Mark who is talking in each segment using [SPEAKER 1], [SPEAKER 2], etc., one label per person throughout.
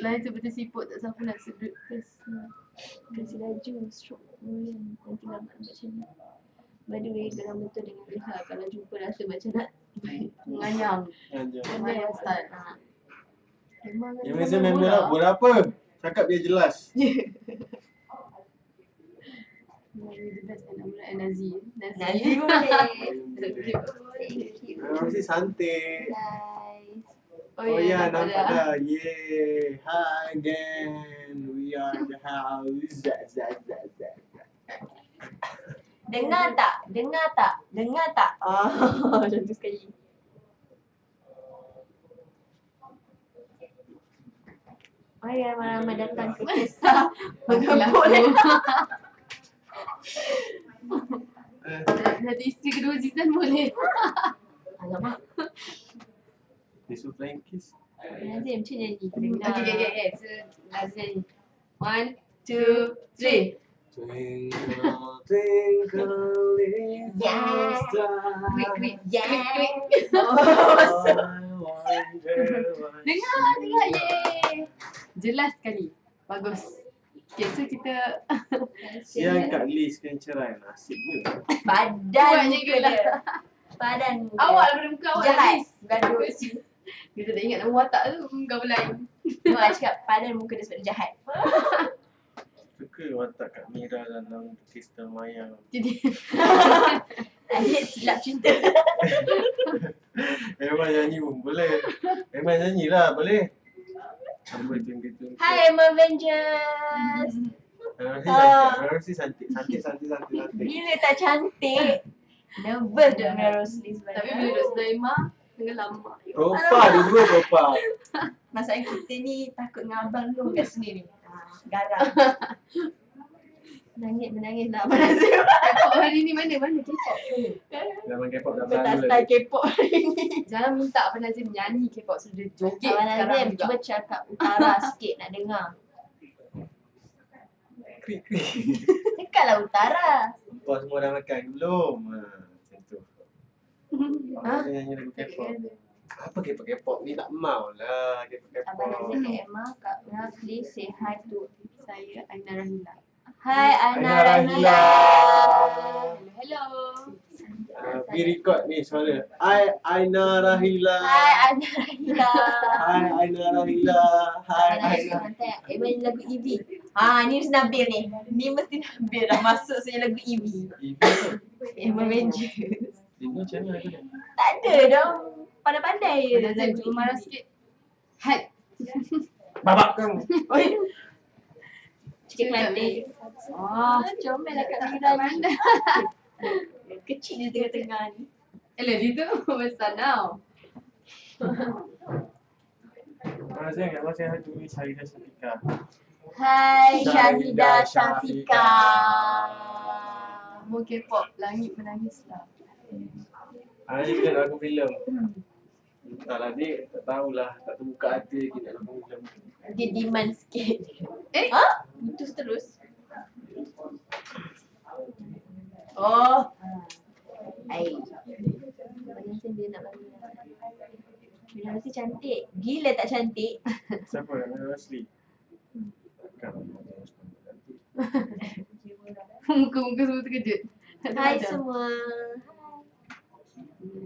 [SPEAKER 1] Lain seperti siput tak siapa nak sedut
[SPEAKER 2] Kasi laju, stroke kemudian nanti lambat macam ni. By the way, geram betul dengan Reha. Kalau jumpa rasa macam nak
[SPEAKER 1] menganyam.
[SPEAKER 3] Anjir.
[SPEAKER 1] Menganyam style.
[SPEAKER 2] memang
[SPEAKER 3] Yang Malaysia main bola apa? Cakap dia jelas.
[SPEAKER 1] Jelas anak bulan Nazi.
[SPEAKER 2] Nazi boleh.
[SPEAKER 3] Mesti santai.
[SPEAKER 2] Guys.
[SPEAKER 3] Oh ya, nampak dah. Yeay. Hi again. We are in the house.
[SPEAKER 2] Dengar tak? Dengar tak? Dengar tak? Macam tu sekali. Mari ramai-ramai datang ke kisah menggempur.
[SPEAKER 1] Nanti isteri kedua season boleh.
[SPEAKER 2] Alamak.
[SPEAKER 3] This will flying kiss.
[SPEAKER 2] Nazim macam nyanyi.
[SPEAKER 1] Okay. So, Nazim nyanyi. 1, 2, 3.
[SPEAKER 3] Twinkle, twinkle, little
[SPEAKER 2] Yeah.
[SPEAKER 3] star.
[SPEAKER 1] Krik.
[SPEAKER 3] I wonder what
[SPEAKER 1] Dengar, yeay. Jelas sekali. Bagus. Okay, so kita
[SPEAKER 3] Yang kat list kan cerai nasib je.
[SPEAKER 2] Padan
[SPEAKER 1] Buatnya
[SPEAKER 2] muka
[SPEAKER 1] gelap.
[SPEAKER 2] dia. Padan muka
[SPEAKER 1] awak
[SPEAKER 2] dia.
[SPEAKER 1] daripada muka awak
[SPEAKER 2] Jahat.
[SPEAKER 1] Aziz.
[SPEAKER 2] Gaduh.
[SPEAKER 1] Kita tak ingat nama watak tu muka lain.
[SPEAKER 2] Mak cakap padan muka dia sebab dia jahat.
[SPEAKER 3] Suka watak Kak Mira dalam Kisah Mayang.
[SPEAKER 1] Jadi
[SPEAKER 2] Adik silap cinta.
[SPEAKER 3] Memang nyanyi pun boleh. Memang nyanyilah boleh. Apa tu?
[SPEAKER 2] Hi Avengers.
[SPEAKER 3] Mesti cantik.
[SPEAKER 2] Bila tak cantik. Nervous dah dengan Rosli sebenarnya.
[SPEAKER 1] tapi bila duduk sebelah Emma tenggelam.
[SPEAKER 3] Propa, dua propa.
[SPEAKER 2] Masalah kita ni takut dengan abang tu kat sini ni. Garang. Menangis lah Abang Nazim.
[SPEAKER 1] K-pop hari ni mana K-pop tu?
[SPEAKER 3] Zaman K-pop dah
[SPEAKER 2] Betul
[SPEAKER 3] berlalu
[SPEAKER 2] style
[SPEAKER 3] lagi.
[SPEAKER 2] K-pop hari ni.
[SPEAKER 1] Jangan minta Abang Nazim nyanyi K-pop sudah joget
[SPEAKER 2] Abang
[SPEAKER 1] sekarang
[SPEAKER 2] Nazim
[SPEAKER 1] juga.
[SPEAKER 2] cuba cakap utara sikit nak dengar.
[SPEAKER 3] Krik.
[SPEAKER 2] Cakaplah utara.
[SPEAKER 3] Kau semua dah makan belum? Macam tu. Kita nyanyi lagu K-pop. Apa K-pop ni tak mau lah K-pop.
[SPEAKER 2] Abang Nazim kat Emma, Kak Mira, please say hi to
[SPEAKER 1] Saya Aina Rahila.
[SPEAKER 2] Hi Ana
[SPEAKER 3] Aina Rahila.
[SPEAKER 2] Rahila.
[SPEAKER 1] Hello.
[SPEAKER 3] We record ni suara. Hi Aina Rahila.
[SPEAKER 2] Hi Ana Rahila.
[SPEAKER 3] Hi Aina Rahila. Hi
[SPEAKER 2] Aina
[SPEAKER 3] Aina.
[SPEAKER 2] Rahila. Main lagu EV. Ni mesti Nabil ni. Ni mesti Nabil dah masuk sebenarnya lagu EV.
[SPEAKER 3] Ibu
[SPEAKER 2] Avengers.
[SPEAKER 3] Ini macam mana lagu ni?
[SPEAKER 2] Tak ada dong. Pandai-pandai je
[SPEAKER 1] Abang Nazim cuba marah sikit. Hai.
[SPEAKER 3] Babak kau.
[SPEAKER 2] Oi. Cikgu Kelantan. Comel lah Kak Mira ni. Kecil dia tengah-tengah ni.
[SPEAKER 1] Dia tu besar now.
[SPEAKER 3] Masih ingat masa yang tu Syahidah Syafiqah.
[SPEAKER 2] Hai
[SPEAKER 3] Syahidah
[SPEAKER 2] Syahidah Syafiqah.
[SPEAKER 1] Mau K-pop langit menangislah.
[SPEAKER 3] Ini kita lagu filem. Entahlah dik, tak tahulah, tak terbuka hati lagi nak lagu filem.
[SPEAKER 2] Dia demand sikit. Putus terus. Oh. Ai. Macam dia nak bagi. Dia mesti cantik. Gila tak cantik.
[SPEAKER 3] Siapa yang Rosli?
[SPEAKER 1] Muka-muka semua terkejut.
[SPEAKER 2] Hai semua.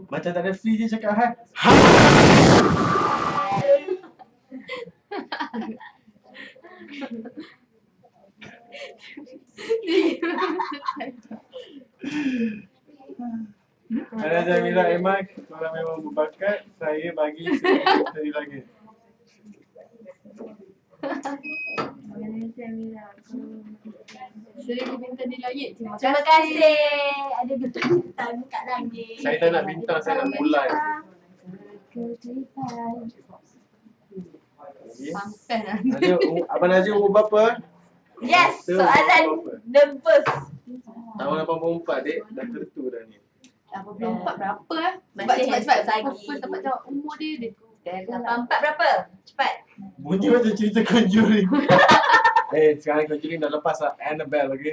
[SPEAKER 3] Macam tak ada free je cakap hai. Ada Jamila Emma, kalau memang berbakat, saya bagi seri lagi.
[SPEAKER 1] Seribu bintang di langit.
[SPEAKER 2] Terima kasih. Ada bintang kat langit.
[SPEAKER 3] Saya tak nak bintang, saya nak bulan.
[SPEAKER 1] Sampai lah.
[SPEAKER 3] Ada Abang Nazim umur berapa?
[SPEAKER 2] Yes,
[SPEAKER 3] Tu,
[SPEAKER 2] soalan
[SPEAKER 3] berapa?
[SPEAKER 2] nervous.
[SPEAKER 3] Tahun 84 dek, dah kertu dah ni.
[SPEAKER 1] 84 berapa
[SPEAKER 2] Masih
[SPEAKER 1] Cepat
[SPEAKER 2] lagi.
[SPEAKER 1] First dapat jawab umur dia.
[SPEAKER 2] 84 berapa? Cepat.
[SPEAKER 3] Bunyi macam cerita Conjuring. Sekarang Conjuring dah lepas lah Annabelle lagi.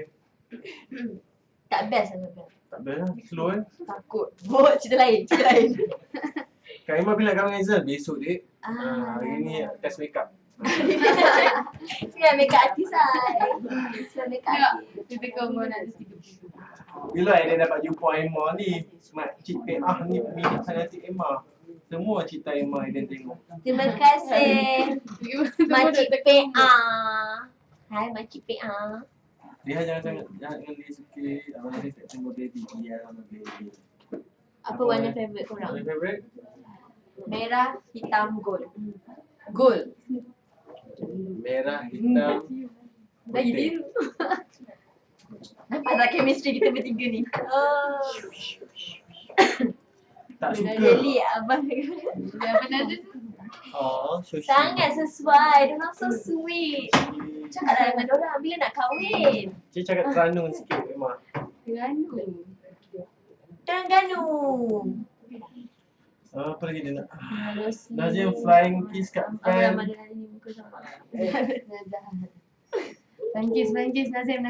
[SPEAKER 2] Tak best Annabelle.
[SPEAKER 3] Tak ada lah, slow kan.
[SPEAKER 2] Takut. Buat cerita lain, cerita lain.
[SPEAKER 3] Kak Emma bila kahwin Hazel besok dek. Hari ni test makeup.
[SPEAKER 2] Semua makeup artist lah. Semua makeup
[SPEAKER 1] Tengok,
[SPEAKER 2] artist.
[SPEAKER 1] kita kau umur nanti 30.
[SPEAKER 3] Bila Aiden dapat jumpa Emma ni, makcik PA ni minat fanatik Emma. Semua cerita Emma Aiden tengok.
[SPEAKER 2] Terima kasih. Makcik PA. Hai Makcik PA.
[SPEAKER 3] Dia jangan dia sikit. Abang Aziz tak tengok baby. Dia sama baby.
[SPEAKER 2] Apa warna favourite korang?
[SPEAKER 3] Warna favourite?
[SPEAKER 2] Merah, hitam, gold.
[SPEAKER 1] Gold.
[SPEAKER 3] Merah, hitam,
[SPEAKER 1] Lagi
[SPEAKER 3] putih.
[SPEAKER 1] biru.
[SPEAKER 2] Nampak tak chemistry kita bertiga ni? Oh.
[SPEAKER 3] Tak suka.
[SPEAKER 2] Really abang.
[SPEAKER 1] Dia apa nanti tu?
[SPEAKER 3] Oh, so
[SPEAKER 2] Sangat sesuai. Diorang so sweet. Cakaplah dengan diorang bila nak kahwin.
[SPEAKER 3] Cik cakap teranung sikit Emma.
[SPEAKER 1] Kerana.
[SPEAKER 2] Diorang ganung.
[SPEAKER 3] Apa lagi dia nak?
[SPEAKER 2] Halus.
[SPEAKER 3] Nazim flying kiss kat fan.
[SPEAKER 2] Abang ada ni muka sama.
[SPEAKER 1] Flying kiss Nazim.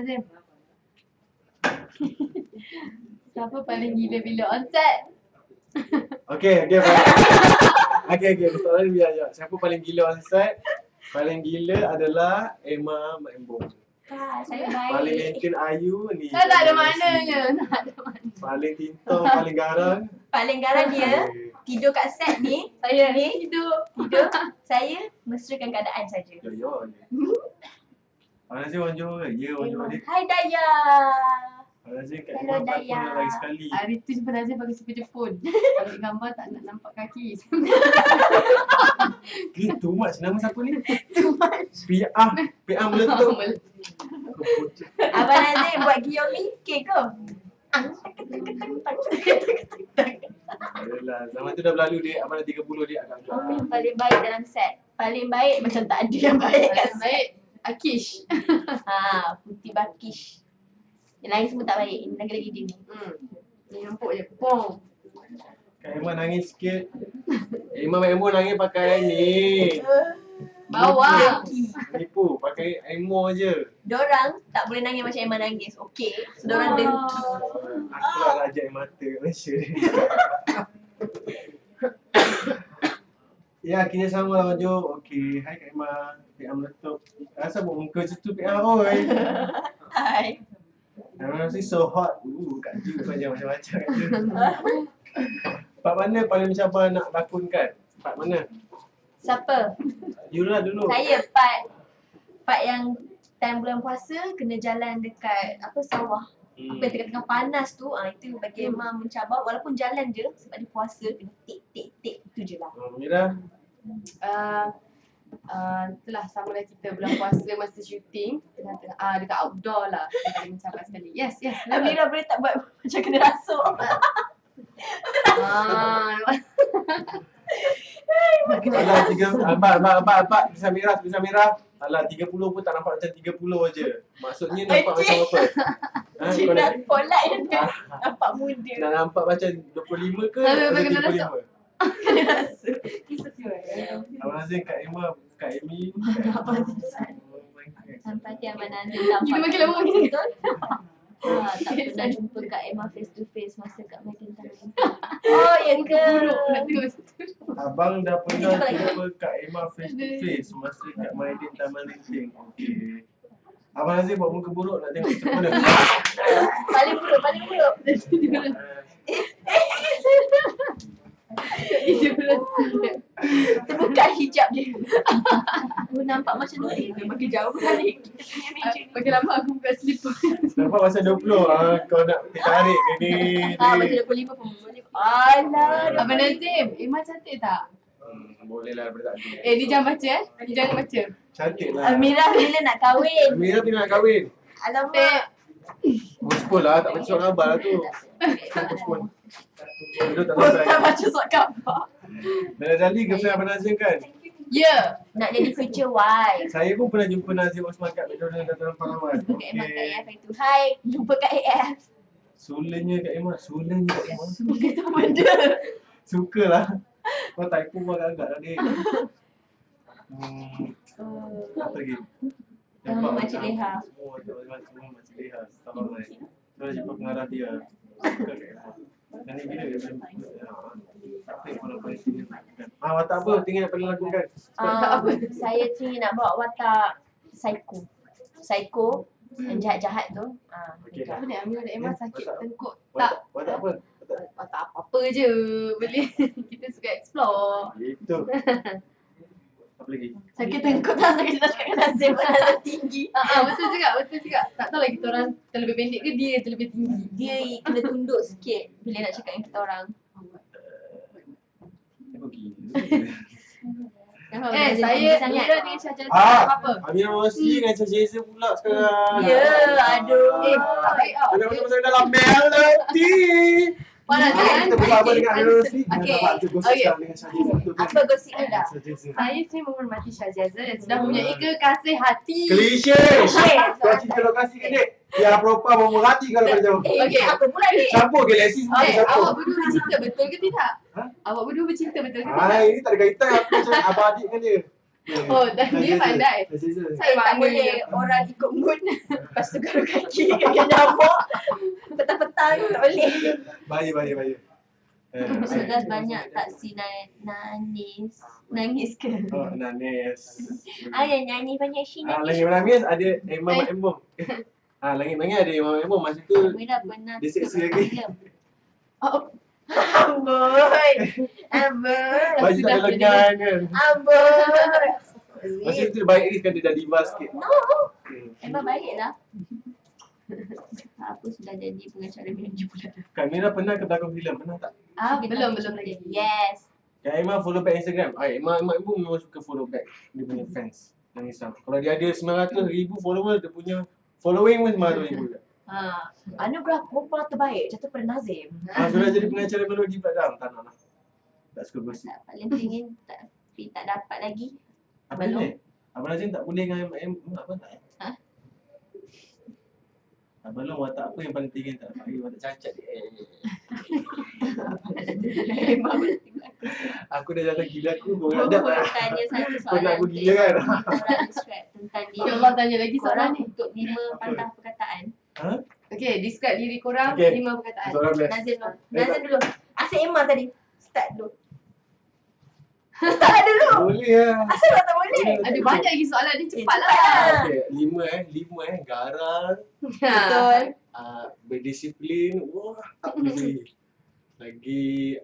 [SPEAKER 1] Siapa paling gila bila on set?
[SPEAKER 3] Okay. Okay. Soalan biar je. Siapa paling gila on set? Paling gila adalah Emma Mak Embong.
[SPEAKER 2] Saya
[SPEAKER 3] Paling
[SPEAKER 2] baik.
[SPEAKER 3] maintain Ayu ni.
[SPEAKER 1] Tak ada maknanya.
[SPEAKER 3] Paling tintong, paling garang.
[SPEAKER 2] Paling garang dia tidur kat set ni.
[SPEAKER 1] Saya
[SPEAKER 2] Ni
[SPEAKER 1] hidup.
[SPEAKER 2] tidur. Saya mesrakan keadaan saja.
[SPEAKER 3] Yo. Abang Nazim orang Johor ke? Ya, orang Johor dia.
[SPEAKER 2] Hai Daya.
[SPEAKER 3] Abang Nazim kat
[SPEAKER 2] Hello,
[SPEAKER 3] rumah tak
[SPEAKER 2] Daya.
[SPEAKER 3] pernah lagi sekali.
[SPEAKER 1] Hari tu jumpa Nazim pakai super Jepun. Ambil gambar tak nak nampak kaki.
[SPEAKER 3] Too much. Nama siapa ni? PA meletup.
[SPEAKER 2] Abang Nazim buat giom mikir ke?
[SPEAKER 3] Yalah, zaman tu dah berlalu dia. Abang dah 30 dia agak
[SPEAKER 2] Yang paling baik dalam set. Paling baik macam tak ada yang baik kat set.
[SPEAKER 1] Baik. Akish.
[SPEAKER 2] Putih bakish. Yang lain semua tak baik. Ini lagi-lagi dia ni.
[SPEAKER 1] Ni nampak je. Pong.
[SPEAKER 3] Kak Emma nangis sikit. Emma nangis pakai ni.
[SPEAKER 1] Bawang.
[SPEAKER 3] Nipu. Pakai Emma je.
[SPEAKER 2] Diorang tak boleh nangis macam Emma nangis. Okey. So diorang dengki.
[SPEAKER 3] Aku lah raja air mata kat Malaysia ni. Ya, kita sama lah Jo. Okey. Hai Kak Emma. PA meletup. Asal buat muka macam tu PA oi.
[SPEAKER 2] Hai.
[SPEAKER 3] Emma mesti so hot. Kak Ju saja macam-macam kat Ju. Part mana paling mencabar nak lakonkan? Part mana?
[SPEAKER 2] Siapa?
[SPEAKER 3] You lah dulu.
[SPEAKER 2] Saya part yang time bulan puasa kena jalan dekat sawah. Apa yang tengah-tengah panas tu, itu bagi Emma mencabar walaupun jalan je sebab dia puasa kena tik itu je lah.
[SPEAKER 3] Mira.
[SPEAKER 1] Itulah sama lah kita bulan puasa masa syuting tengah-tengah dekat outdoor lah. Yang paling mencabar sekali. Yes.
[SPEAKER 2] Amira boleh tak buat macam kena rasuk?
[SPEAKER 3] Alah 3 bisa merah. Alah 30 pun tak nampak macam 30 je. Maksudnya nampak macam apa?
[SPEAKER 2] Cina polite yang dia nampak muda.
[SPEAKER 3] Nak nampak macam 25 ke
[SPEAKER 1] Habis
[SPEAKER 3] atau
[SPEAKER 1] kena
[SPEAKER 3] 35?
[SPEAKER 2] Kena rasuk.
[SPEAKER 3] Abang Azim, Kak Emma, Kak Emi.
[SPEAKER 2] Sampai dia Nazim nampak.
[SPEAKER 1] Kita makin lama makin
[SPEAKER 2] betul. Tak pernah jumpa Kak Emma face to face masa kat Makin Time. Oh ya ke?
[SPEAKER 1] Nak tengok situ.
[SPEAKER 3] Abang dah pernah
[SPEAKER 2] Kita lagi.
[SPEAKER 3] jumpa Kak Emma face to face masa kat Maidin Taman Lenteng. Okey. Abang Azim buat muka buruk nak tengok macam mana?
[SPEAKER 2] Paling buruk. Terbuka hijab dia. Aku nampak macam Nuri. Dia makin jauh balik.
[SPEAKER 1] Makin lama aku buka slipper.
[SPEAKER 3] Nampak masa 20 kau nak tarik ke ni.
[SPEAKER 2] Macam 25 pun boleh. Alah.
[SPEAKER 1] Abang Nazim, Emma cantik tak?
[SPEAKER 3] Boleh lah daripada tak ada.
[SPEAKER 1] Dia jangan baca Dia jangan baca.
[SPEAKER 3] Cantik lah.
[SPEAKER 2] Amira bila nak kahwin?
[SPEAKER 3] Amira bila nak kahwin?
[SPEAKER 2] Alamak.
[SPEAKER 3] Postpone lah, tak baca surat khabar lah tu. Postpone. Dulu tak
[SPEAKER 2] Tak
[SPEAKER 3] sampai.
[SPEAKER 2] baca surat khabar.
[SPEAKER 3] Bella Dali girlfriend Abang Nazim kan?
[SPEAKER 1] Ya.
[SPEAKER 2] Nak jadi future wife.
[SPEAKER 3] Saya pun pernah jumpa Nazim Osman kat McDonald dalam Palawan.
[SPEAKER 2] Jumpa Kak Emma kat AF itu. Hai, jumpa kat AF.
[SPEAKER 3] Sulenya Kak Emma, sulenya Kak Emma.
[SPEAKER 2] Itu benda.
[SPEAKER 3] Sukalah. Kau typo pun agak-agak lah dia. Apa lagi?
[SPEAKER 2] Makcik Leha.
[SPEAKER 3] Semua macam Makcik Leha. Sama mai. Terus jumpa pengarah dia. Suka Kak Emma. Dan ni bila dia tak apa pun apa yang sini. Watak apa tinggal nak paling lakukan?
[SPEAKER 2] Saya teringin nak bawa watak psycho yang jahat-jahat tu.
[SPEAKER 3] Okey.
[SPEAKER 1] Apa ni Amira dan Emma sakit
[SPEAKER 3] Watak-
[SPEAKER 1] tengkuk. Tak.
[SPEAKER 3] Watak apa?
[SPEAKER 1] Tak apa-apa je. Boleh. Kita suka explore.
[SPEAKER 3] Itu. Apa lagi?
[SPEAKER 2] Sakit tengkuk tak sakit nak cakap dengan Nazim Nazim tinggi.
[SPEAKER 1] Betul juga. Tak tahu lah kita orang terlebih pendek ke dia terlebih tinggi.
[SPEAKER 2] Dia kena tunduk sikit bila nak cakap dengan kita orang.
[SPEAKER 3] Aku gila.
[SPEAKER 1] Saya
[SPEAKER 2] sangat.
[SPEAKER 1] Amira dengan Syah Jazz apa?
[SPEAKER 3] Amira Rosli dengan Syah pula sekarang.
[SPEAKER 2] Ya, aduh.
[SPEAKER 1] Tak baik tau.
[SPEAKER 3] Ada macam dalam melody.
[SPEAKER 1] Mana
[SPEAKER 3] Kita bersama dengan Amira Rosli.
[SPEAKER 2] Okey.
[SPEAKER 3] Okey. Dengan Syah Jazz.
[SPEAKER 2] Apa gosip anda?
[SPEAKER 1] Saya sendiri menghormati Syah Jazz dan sudah mempunyai kekasih hati.
[SPEAKER 3] Klise. Kau cerita lokasi ke dek? Ya Propa mau merhati kalau kau jauh.
[SPEAKER 1] Okey.
[SPEAKER 2] Apa pula ni?
[SPEAKER 3] Campur galaksi semua
[SPEAKER 1] Awak
[SPEAKER 3] campur.
[SPEAKER 1] berdua bercinta betul ke tidak?
[SPEAKER 3] Ha?
[SPEAKER 1] Awak berdua bercinta betul ke tidak?
[SPEAKER 3] Ini tak ada kaitan aku macam abang adik dengan dia.
[SPEAKER 1] Oh, dan dia pandai. Saya
[SPEAKER 2] Tak
[SPEAKER 1] mana
[SPEAKER 2] boleh orang ikut mood. Lepas tu garuk kaki kaki nyamuk. Petang-petang tak boleh.
[SPEAKER 3] Bahaya.
[SPEAKER 2] Sudah banyak tak si nangis. Nangis ke?
[SPEAKER 3] Oh, nangis.
[SPEAKER 2] Yang nyanyi banyak si
[SPEAKER 3] Lagi
[SPEAKER 2] nangis.
[SPEAKER 3] menangis ada Emma Mak Embong. Lagi ada Emma Mak Embong masa tu
[SPEAKER 2] Mira pernah
[SPEAKER 3] dia seksi lagi.
[SPEAKER 2] Amboi.
[SPEAKER 3] baju tak ada lengan kan.
[SPEAKER 2] Amboi.
[SPEAKER 3] Masa tu baik ni kan dia dah diva sikit.
[SPEAKER 2] No. Emang baiklah. Aku sudah jadi pengacara manager pula.
[SPEAKER 3] Kak Mira pernah ke belakang filem? Pernah tak?
[SPEAKER 1] belum lagi.
[SPEAKER 2] Yes.
[SPEAKER 3] Kak Emma follow back Instagram. Emma Embong memang suka follow back dia punya fans. Yang Islam. Kalau dia ada 900,000 follower, dia punya following pun 900,000 juga.
[SPEAKER 2] Anugerah perempuan terbaik jatuh pada Nazim.
[SPEAKER 3] Sudah jadi pengacara melodi pula dah. Tak nak lah. Tak suka gosip.
[SPEAKER 2] Paling tinggi tak dapat lagi.
[SPEAKER 3] Apa ni? Abang Nazim tak boleh dengan apa tak? Abang Long watak apa yang paling tinggi tak dapat lagi? Watak cacat dia. Aku dah jatuh gila aku. Kau nak tak?
[SPEAKER 2] Tanya satu
[SPEAKER 3] Kau
[SPEAKER 2] soalan.
[SPEAKER 3] nak aku gila kan?
[SPEAKER 2] Korang describe tentang
[SPEAKER 1] Ya
[SPEAKER 2] diri
[SPEAKER 1] Allah tanya lagi soalan
[SPEAKER 2] korang
[SPEAKER 1] ni.
[SPEAKER 2] untuk 5 patah perkataan.
[SPEAKER 1] Okey, describe diri korang
[SPEAKER 3] Okey.
[SPEAKER 1] 5 perkataan.
[SPEAKER 3] Soalan best.
[SPEAKER 2] Nazim dulu. Nazim dulu. Asyik Emma tadi. Start dulu. Start dulu.
[SPEAKER 3] Boleh lah.
[SPEAKER 2] Asal tak boleh?
[SPEAKER 1] Ada banyak lagi soalan ni cepatlah.
[SPEAKER 3] Okay, 5 garang,
[SPEAKER 2] Betul.
[SPEAKER 3] berdisiplin. Wah, tak boleh. Lagi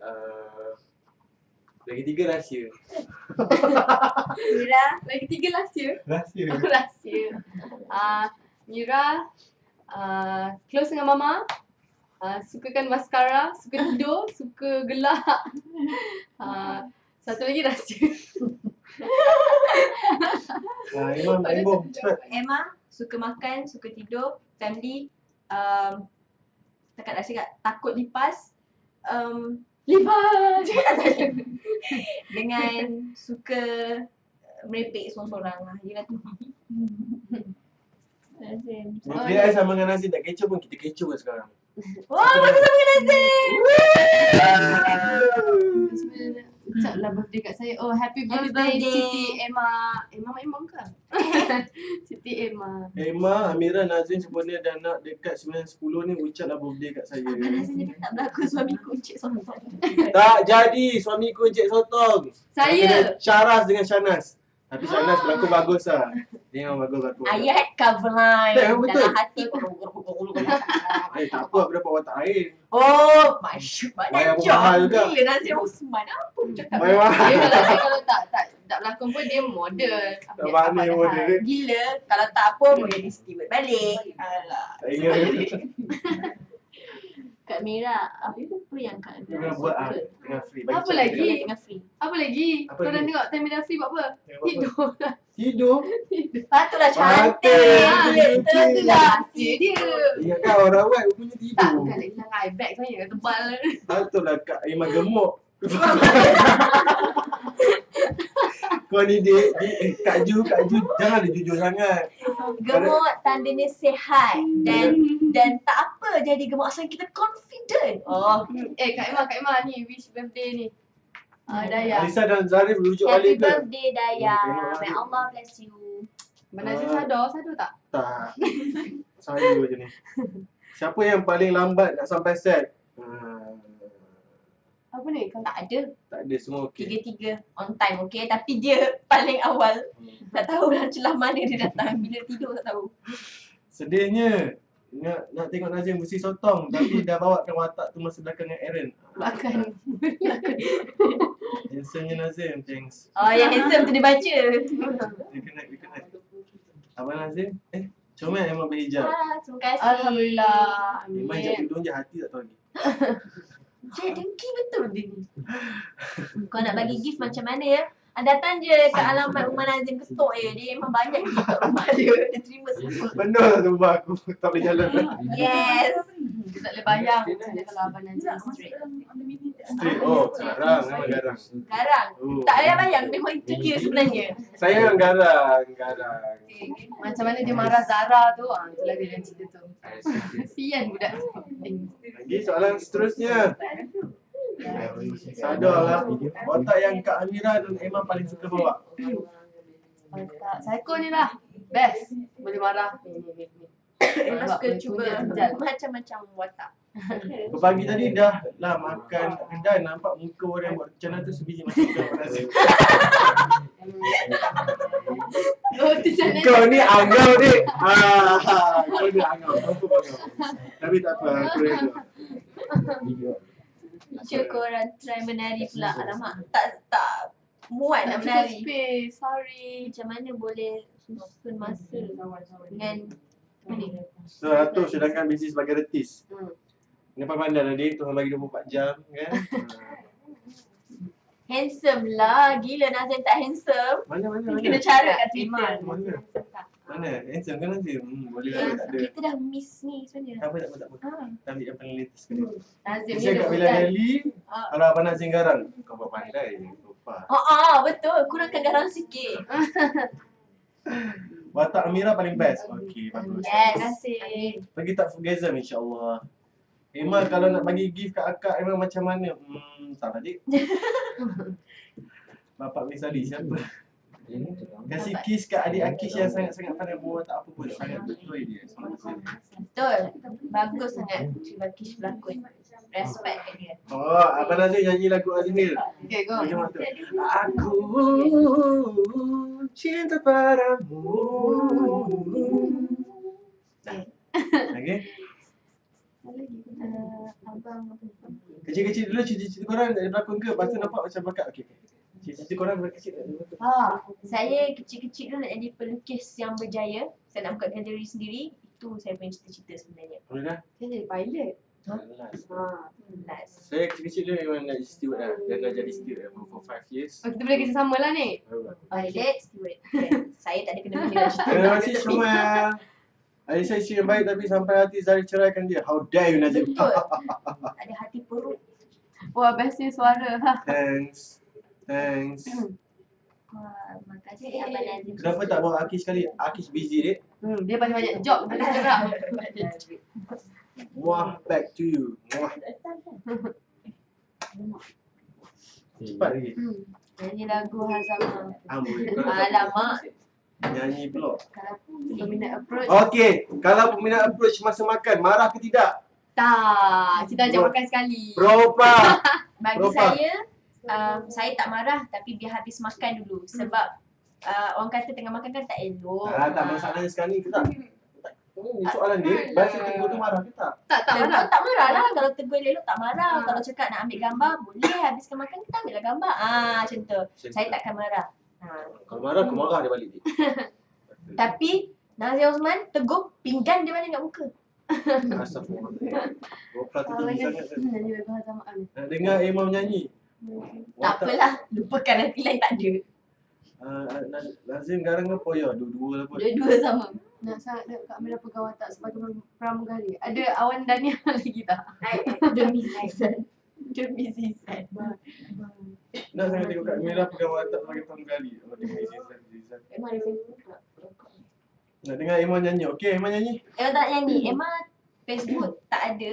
[SPEAKER 3] 3 rahsia.
[SPEAKER 2] Mira.
[SPEAKER 1] Lagi 3 rahsia.
[SPEAKER 3] Rahsia.
[SPEAKER 1] Rahsia. Mira close dengan mama. Sukakan mascara, suka tidur, suka gelak. Satu lagi rahsia.
[SPEAKER 3] Imam Embong, cepat.
[SPEAKER 2] Emma suka makan, suka tidur, family, takat dah cakap takut lipas,
[SPEAKER 1] Lipat.
[SPEAKER 2] dengan suka merepek seorang-seorang lah. Yelah tu. Nazim.
[SPEAKER 3] Birthday I sama dengan Nazim tak kecoh pun kita kecoh kan sekarang.
[SPEAKER 2] Wah, masa sama dengan Nazim!
[SPEAKER 1] Ucaplah birthday kat saya. Oh, happy
[SPEAKER 2] Happy
[SPEAKER 1] birthday
[SPEAKER 2] birthday.
[SPEAKER 1] Siti Emma. Emma ke? Siti Emma.
[SPEAKER 3] Emma, Amira, Nazim sebenarnya dah nak dekat 9-10 ni ucaplah birthday kat saya.
[SPEAKER 2] Abang Nazim ni tak berlaku suamiku Encik Sontong.
[SPEAKER 3] Tak jadi suamiku Encik Sotong.
[SPEAKER 1] Saya.
[SPEAKER 3] Syaras dengan Shanas. Tapi Shanas berlaku bagus lah. Dia memang bagus berlaku.
[SPEAKER 2] Ayat cover line
[SPEAKER 3] Tak, betul.
[SPEAKER 2] dalam hati.
[SPEAKER 3] Tak apa, aku dapat watak lain.
[SPEAKER 2] Oh, masyuk
[SPEAKER 3] Bayar
[SPEAKER 2] banyak
[SPEAKER 3] pun
[SPEAKER 2] job.
[SPEAKER 3] mahal juga.
[SPEAKER 2] Gila Nazim Osman. Apa cakap?
[SPEAKER 3] Bayar
[SPEAKER 1] Dia kalau tak berlakon pun dia model.
[SPEAKER 3] Tak berani model dia.
[SPEAKER 2] Gila. Kalau tak apa boleh di steward balik. Alah.
[SPEAKER 3] Tak ingat.
[SPEAKER 2] Kak Mira, apa yang Kak
[SPEAKER 3] Dia
[SPEAKER 2] Mira
[SPEAKER 3] tengah buat
[SPEAKER 2] suka?
[SPEAKER 3] tengah free.
[SPEAKER 1] Apa
[SPEAKER 3] cakap
[SPEAKER 1] lagi?
[SPEAKER 3] dia.
[SPEAKER 2] Tengah free.
[SPEAKER 1] Apa lagi?
[SPEAKER 3] Apa
[SPEAKER 1] Korang
[SPEAKER 3] lagi?
[SPEAKER 1] tengok time Daffy buat apa?
[SPEAKER 3] Tengok apa?
[SPEAKER 1] Tidur.
[SPEAKER 3] Tidur.
[SPEAKER 2] Patutlah
[SPEAKER 3] Cantik.
[SPEAKER 2] cantik. Betul lah.
[SPEAKER 1] Rahsia dia.
[SPEAKER 3] Ingatkan orang rawat punya
[SPEAKER 1] Tak,
[SPEAKER 3] tidur.
[SPEAKER 1] bukan lagi lang eye bag sebenarnya yang tebal.
[SPEAKER 3] Patutlah Kak Imam gemuk. Kau ni Kak Ju janganlah jujur sangat.
[SPEAKER 2] Gemuk tandanya sihat dan tak apa jadi gemuk asal kita confident. Oh,
[SPEAKER 1] Kak Emma ni wish birthday ni. Daya.
[SPEAKER 3] Alisa dan Zarif rujuk
[SPEAKER 2] happy
[SPEAKER 3] balik ke?
[SPEAKER 2] birthday Daya.
[SPEAKER 3] Tengok
[SPEAKER 2] May
[SPEAKER 3] balik.
[SPEAKER 2] Allah bless you.
[SPEAKER 1] Mana saya sadar tak?
[SPEAKER 3] Tak. Saya je ni. Siapa yang paling lambat nak sampai set?
[SPEAKER 1] Apa ni?
[SPEAKER 2] Tak ada.
[SPEAKER 3] Tak ada, semua okey.
[SPEAKER 2] Tiga-tiga on time, okay? Tapi dia paling awal. Tak tahu lah celah mana dia datang. Bila tidur tak tahu.
[SPEAKER 3] Sedihnya. Nak tengok Nazim bersih sotong tapi dah bawakan watak tu masa belakang dengan Aaron.
[SPEAKER 1] Makan.
[SPEAKER 3] Handsome-nya Nazim, thanks.
[SPEAKER 2] Oh, yang handsome tu dia baca.
[SPEAKER 3] We connect. Abang Nazim, comel Emma berhijab.
[SPEAKER 2] Terima kasih.
[SPEAKER 1] Alhamdulillah.
[SPEAKER 3] Memang hijab tudung je, hati tak tahu lagi.
[SPEAKER 2] Cik, dengki betul dia ni. Kau nak bagi gift macam mana ya? Datang je kat alamat rumah Nazim, ketuk je. Dia memang banyak gift kat rumah dia. Dia terima semua.
[SPEAKER 3] Benar lah tu rumah aku, tak boleh jalan.
[SPEAKER 2] Yes.
[SPEAKER 1] Dia tak boleh bayang macam mana kalau Abang Nazim straight.
[SPEAKER 3] Straight, oh garang, memang garang.
[SPEAKER 2] Garang.
[SPEAKER 3] Oh.
[SPEAKER 2] Tak payah bayang, memang itu dia sebenarnya.
[SPEAKER 3] Saya yang garang.
[SPEAKER 1] Macam mana dia marah Zara tu, itulah dia yang cerita tu. Kesian budak tu.
[SPEAKER 3] Lagi soalan seterusnya. Sadarlah, watak yang Kak Amira dan Emma paling suka bawa.
[SPEAKER 1] Tak, psycho ni lah. Best. Boleh marah. Ni.
[SPEAKER 2] Emma suka cuba macam-macam watak.
[SPEAKER 3] Pagi tadi dah lah makan kedai, nampak muka orang yang buat rencana tu sebiji macam Kak Nazim.
[SPEAKER 1] Oh, tu sana.
[SPEAKER 3] Kau ni angau ni. Kau ni angau. Tapi tak apa, aku reda.
[SPEAKER 2] Cuba korang try menari pula. Alamak, tak muat nak menari.
[SPEAKER 1] Space, sorry.
[SPEAKER 2] Macam mana boleh susun masa dengan ni?
[SPEAKER 3] So, Ratu sedangkan bisnes sebagai retis. Ni pandai lah dia, Tuhan bagi 24 jam kan.
[SPEAKER 2] Handsome lah. Gila Nazim tak handsome.
[SPEAKER 3] Mana?
[SPEAKER 2] Kena cara kat Twitter.
[SPEAKER 3] Mana? Handsome kan Nazim? Boleh lah, tak ada.
[SPEAKER 2] Kita dah miss ni sebenarnya.
[SPEAKER 3] Tak apa. Kita ambil yang paling latest sekali.
[SPEAKER 1] Nazim ni
[SPEAKER 3] Saya
[SPEAKER 1] dia
[SPEAKER 3] kat Villa
[SPEAKER 1] bukan.
[SPEAKER 3] Nelly, kalau Abang Nazim garang, kau buat pandai. Lupa.
[SPEAKER 2] Betul. Kurangkan garang sikit.
[SPEAKER 3] Watak Amira paling best. Okey, bagus.
[SPEAKER 2] Yes.
[SPEAKER 1] Terima kasih.
[SPEAKER 3] Bagi tak orgasm insya-Allah. Emma kalau nak bagi gift kat akak Emma macam mana? Tak adik. Bapak Misali siapa? Kasih kiss kat adik Akish yang sangat-sangat pandai buat tak apa pun. Sangat betul dia.
[SPEAKER 2] Betul. Bagus sangat Ciba Kish berlakon. Respect kat dia.
[SPEAKER 3] Oh, Abang Nazim nyanyi lagu Azmil.
[SPEAKER 1] Okay, go.
[SPEAKER 3] Macam mana tu? Aku cinta padamu. Okay.
[SPEAKER 2] Abang apa?
[SPEAKER 3] Kecil-kecil dulu cita-cita korang tak ada berlakon ke? Lepas tu nampak macam bakat. Okey. Cita-cita korang dari kecil tak ada berlakon.
[SPEAKER 2] Saya kecil-kecil dulu nak jadi pelukis yang berjaya. Saya nak buka galeri sendiri. Itu saya punya cita-cita sebenarnya.
[SPEAKER 3] Boleh dah?
[SPEAKER 1] Saya jadi pilot.
[SPEAKER 2] Last.
[SPEAKER 3] Saya kecil-kecil dulu memang nak jadi steward lah. Dan dah jadi steward for 5 years.
[SPEAKER 1] Oh, kita boleh kerja sama lah ni.
[SPEAKER 2] Pilot, steward. Saya tak ada kena-mena dengan cerita.
[SPEAKER 3] Terima kasih Syumel. Adik saya isteri yang baik tapi sampai hati Zari ceraikan dia. How dare you Nazim?
[SPEAKER 2] Betul. Ada hati perut.
[SPEAKER 1] Wah, bestnya suara.
[SPEAKER 3] Thanks.
[SPEAKER 2] Wah, makasih Abang Nazim.
[SPEAKER 3] Kenapa tak bawa Akish sekali? Akish busy dek.
[SPEAKER 1] Dia banyak job. Dia gerak.
[SPEAKER 3] Muah, back to you. Muah. Cepat lagi.
[SPEAKER 1] Nyanyi lagu Hazama.
[SPEAKER 3] Amboi.
[SPEAKER 2] Alamak.
[SPEAKER 3] Nyanyi pula.
[SPEAKER 1] Kalau peminat approach.
[SPEAKER 3] Okey, kalau peminat approach masa makan, marah ke tidak?
[SPEAKER 1] Tak. Kita ajak makan sekali.
[SPEAKER 3] Propa.
[SPEAKER 2] Bagi saya tak marah tapi biar habis makan dulu. Sebab orang kata tengah makan kan tak elok.
[SPEAKER 3] Tak masalahnya sekarang ni kita. Ini soalan dia, bahasa tegur tu marah ke tak?
[SPEAKER 1] Tak
[SPEAKER 2] Tegur
[SPEAKER 1] marah.
[SPEAKER 2] tak marah lah. Kalau tegur elok tak marah. Kalau cakap nak ambil gambar, boleh. Habiskan makan kita ambil lah gambar. Macam tu. Saya takkan marah.
[SPEAKER 3] Kalau marah, aku marah dia balik dia.
[SPEAKER 2] Tapi Nazir Osman tegur pinggan dia balik kat muka.
[SPEAKER 3] Astagfirullah. Propa tu tinggi sangat.
[SPEAKER 1] Nyanyi lagu Hazama.
[SPEAKER 3] Nak dengar Emma menyanyi?
[SPEAKER 2] Tak apalah. Lupakan nanti lain tak ada.
[SPEAKER 3] Nazim garang ke Poya? Dua-dua lah pun.
[SPEAKER 2] Dua-dua sama.
[SPEAKER 1] Nak sangat nak Kak Amira pegang watak sebagai pramugari. Ada Awan Dania lagi tak?
[SPEAKER 2] Demi Zizan. Demi Zizan.
[SPEAKER 3] Nak sangat tengok Kak Mira pegang watak sebagai pramugari. Oh, demi Zizan.
[SPEAKER 2] Emma ada Facebook tak?
[SPEAKER 3] Nak dengar Emma nyanyi? Okey, Emma nyanyi.
[SPEAKER 2] Emma tak nyanyi. Emma Facebook tak ada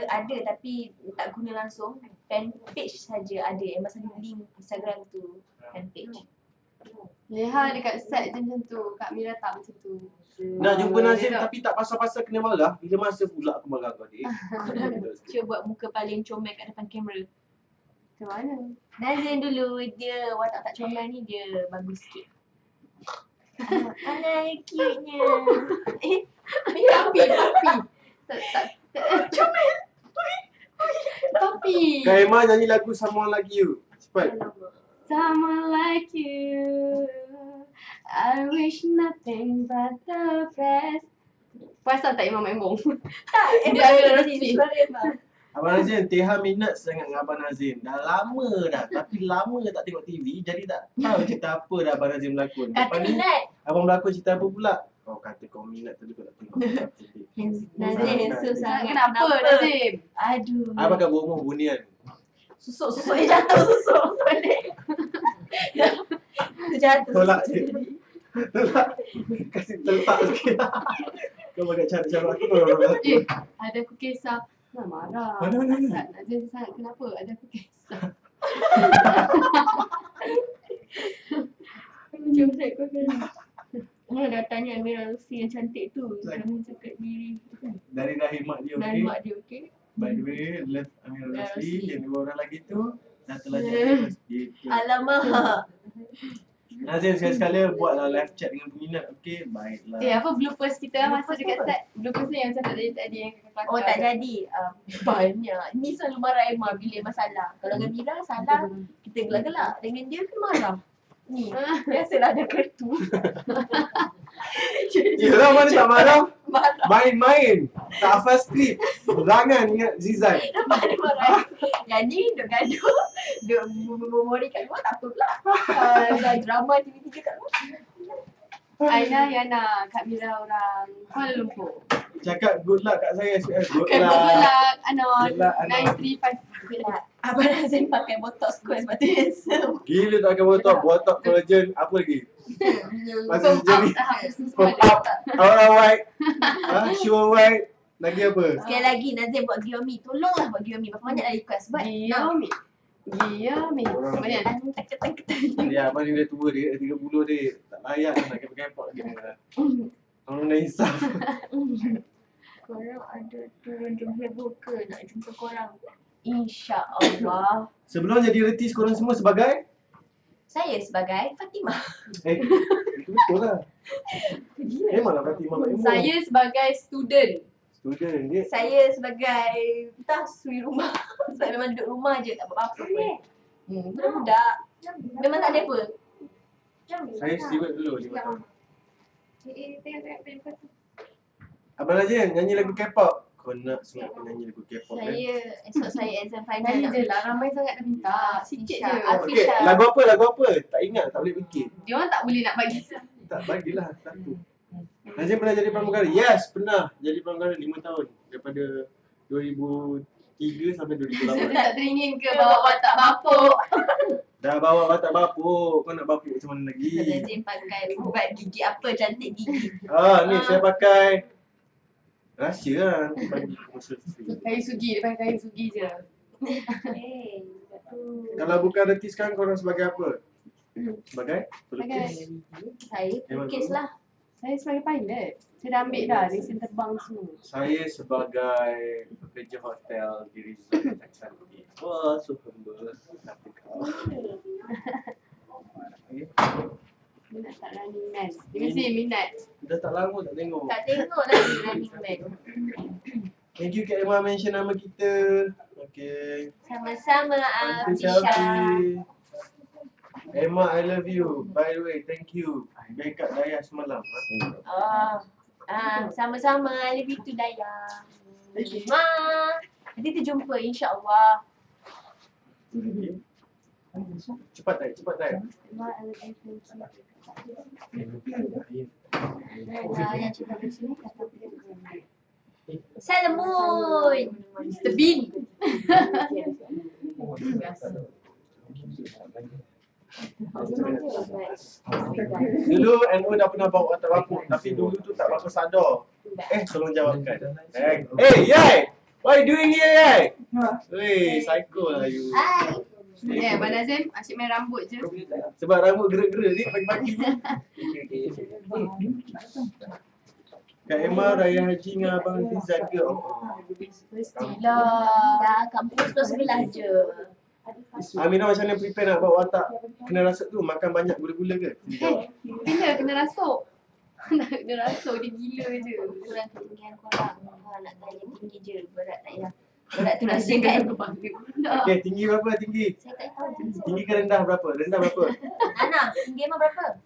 [SPEAKER 2] tapi tak guna langsung. Fan page saja ada. Emma selalu link Instagram tu fan page.
[SPEAKER 1] Leha dekat set je macam tu. Kak Mira tak macam tu.
[SPEAKER 3] Nak jumpa Nazim tapi tak pasal-pasal kena marah. Bila masa pula aku marah kau adik?
[SPEAKER 2] Cuba buat muka paling comel kat depan kamera.
[SPEAKER 1] Macam mana?
[SPEAKER 2] Nazim dulu, dia watak tak comel ni dia bagus sikit. Alay, cute-nya.
[SPEAKER 1] Tapi. Comel. Tapi.
[SPEAKER 3] Kak Emma nyanyi lagu Someone Like You. Cepat.
[SPEAKER 1] Someone like you, I wish nothing but the best. Perasan tak Imam Embong?
[SPEAKER 2] Tak,
[SPEAKER 1] Dia ada Rosli.
[SPEAKER 2] suara Emma.
[SPEAKER 3] Abang Nazim, Teha minat sangat dengan Abang Nazim. Dah lama dah. Tapi lama tak tengok TV. Jadi tak tahu cerita apa dah Abang Nazim berlakon.
[SPEAKER 2] Kata
[SPEAKER 3] Lepas ni,
[SPEAKER 2] minat.
[SPEAKER 3] abang berlakon cerita apa pula? Kau kata kau minat tapi kau tak tengok.
[SPEAKER 2] Nazim handsome sangat.
[SPEAKER 1] Kenapa Nazim?
[SPEAKER 2] Aduh.
[SPEAKER 3] Abang kat bawah bunian.
[SPEAKER 2] Susuk dia jatuh susuk. Balik. Dia jatuh.
[SPEAKER 3] Tolak je. Tolak. Kasih terletak sikit. Kau agak cara-cara aku.
[SPEAKER 1] Ada aku kisah. Nak marah.
[SPEAKER 3] Mana?
[SPEAKER 1] Nazim sangat kenapa? Ada aku kisah.
[SPEAKER 2] Jom saya kau kena. Dah tanya Amira Rosli yang cantik tu. Jangan cakap diri.
[SPEAKER 3] Dari rahim mak dia,
[SPEAKER 2] Dari
[SPEAKER 3] okey?
[SPEAKER 2] mak dia, okey?
[SPEAKER 3] By the way, love Amira Rosli.
[SPEAKER 2] Rosli.
[SPEAKER 3] Yang dua orang lagi tu dah terlanjur. Gitu.
[SPEAKER 2] Alamak.
[SPEAKER 3] Nazim sekali-sekala buatlah live chat dengan peminat. Okey, baiklah.
[SPEAKER 1] Apa bloopers kita masa
[SPEAKER 2] Bloopers
[SPEAKER 1] dekat
[SPEAKER 2] apa?
[SPEAKER 1] set? Bloopers ni yang macam tak jadi tadi yang kakak
[SPEAKER 2] Oh tak jadi. Banyak. Ni selalu marah Emma bila masalah. Kalau dengan Mira salah, kita gelak-gelak. Dengan dia kan marah. Ni. Biasalah ada kertu.
[SPEAKER 3] Yelah, mana tak marah?
[SPEAKER 2] Marah.
[SPEAKER 3] Main-main. Tak hafal skrip. Berangan ingat Zizan.
[SPEAKER 2] Nampak dia marah. Yang ni duk gaduh. Duk memori kat luar tak apa pula. Dah drama tiba-tiba kat luar.
[SPEAKER 1] Aina, Yana, Kak Mira orang Kuala Lumpur.
[SPEAKER 3] Cakap good luck kat saya. Good
[SPEAKER 1] Good
[SPEAKER 3] luck.
[SPEAKER 1] luck, Anon.
[SPEAKER 3] Good luck, Anon.
[SPEAKER 1] 935.
[SPEAKER 2] Abang Nazim pakai botox square sebab tu handsome.
[SPEAKER 3] Gila tak pakai botok collagen. Apa lagi? Masa jadi pump up. Aura white. Sure white. Lagi apa?
[SPEAKER 2] Sekali lagi Nazim buat Giomi. Tolonglah buat Giomi. Berapa banyak dah request. Sebab
[SPEAKER 1] Giomi. Banyak.
[SPEAKER 2] Ketang-ketang.
[SPEAKER 3] Ya, abang ni dah tua dia, 30 dia. Tak layak nak kepek-kepek lagi dah. Orang dah insaf.
[SPEAKER 2] Korang ada turun jom heboh ke nak jumpa korang? InsyaAllah.
[SPEAKER 3] Sebelum jadi retis korang semua sebagai?
[SPEAKER 2] Saya sebagai Fatimah.
[SPEAKER 3] Itu betul lah. Memanglah Fatimah Mak Emo.
[SPEAKER 1] Saya sebagai student.
[SPEAKER 3] Student dia.
[SPEAKER 2] Saya sebagai entah suri rumah. Sebab memang duduk rumah je tak buat apa-apa pun. Budak-budak. Memang tak ada apa.
[SPEAKER 3] Saya steward dulu 5 tahun.
[SPEAKER 1] Tengok.
[SPEAKER 3] Abang Nazim nyanyi lagu K-pop. Kau nak sangat nyanyi lagu K-pop kan?
[SPEAKER 2] Esok saya exam final.
[SPEAKER 1] Nyanyi je lah, ramai sangat dah minta. Sikit je.
[SPEAKER 3] Okey, lagu apa? Tak ingat, tak boleh fikir.
[SPEAKER 1] Dia orang tak boleh nak bagi.
[SPEAKER 3] Tak, bagilah satu. Nazim pernah jadi pramugara? Yes, pernah jadi pramugara 5 tahun. Daripada 2003 sampai 2008.
[SPEAKER 1] Tak teringin ke bawa watak bapuk?
[SPEAKER 3] Dah bawa watak bapuk, kau nak bapuk macam mana lagi?
[SPEAKER 2] Nazim pakai ubat gigi apa cantik gigi.
[SPEAKER 3] Ni saya pakai rahsia lah, nanti bagi commercial free.
[SPEAKER 1] Kayu sugi, dia pakai kayu sugi je.
[SPEAKER 3] Kalau bukan retis sekarang, korang sebagai apa? Sebagai pelukis?
[SPEAKER 2] Saya pelukis lah.
[SPEAKER 1] Saya sebagai pilot. Saya dah ambil dah lesen terbang semua.
[SPEAKER 3] Saya sebagai pekerja hotel di resort yang cantik. Wah, so humble. Tapi kau.
[SPEAKER 1] Minat tak Running Man? Dia mesti minat.
[SPEAKER 3] Dah tak lama tak tengok.
[SPEAKER 2] Tak tengok lagi Running Man.
[SPEAKER 3] Thank you Kak Emma mention nama kita. Okay.
[SPEAKER 2] Sama-sama
[SPEAKER 3] Nanti
[SPEAKER 2] Afisha.
[SPEAKER 3] selfie. Emma, I love you. By the way, thank you. Backup Dayah semalam.
[SPEAKER 2] Sama-sama. I love you too Daya. Nanti terjumpa insyaAllah.
[SPEAKER 3] Okay. Cepat tak?
[SPEAKER 1] Yang cakap di sini kata
[SPEAKER 2] Salamun.
[SPEAKER 1] Mr. Bean.
[SPEAKER 3] Dulu NO dah pernah bawa watak bapuk, tapi dulu tu tak berapa sadar. Tolong jawabkan. Yai! What are you doing here, Yai? Weh, psycho lah you.
[SPEAKER 2] Hai.
[SPEAKER 1] Ya, Abang Nazim asyik main rambut je.
[SPEAKER 3] Sebab rambut gerak-gerak ni pagi-pagi ni. Kak Emma, Raya Haji dengan Abang Rizal ke?
[SPEAKER 1] Mestilah.
[SPEAKER 2] Dah kampung sebelah je.
[SPEAKER 3] Amira macam mana prepare nak buat watak kena rasuk tu? Makan banyak gula-gula ke?
[SPEAKER 1] Kena rasuk. Nak kena rasuk, dia gila je.
[SPEAKER 2] Kurang ketinggian korang. Korang nak tanya tinggi je, berat tak payah. Berat tu rahsiakan.
[SPEAKER 3] Okay, tinggi berapa tinggi?
[SPEAKER 2] Saya tak tahu.
[SPEAKER 3] Tinggi ke rendah berapa? Rendah berapa?
[SPEAKER 2] Ana, tinggi Emma berapa?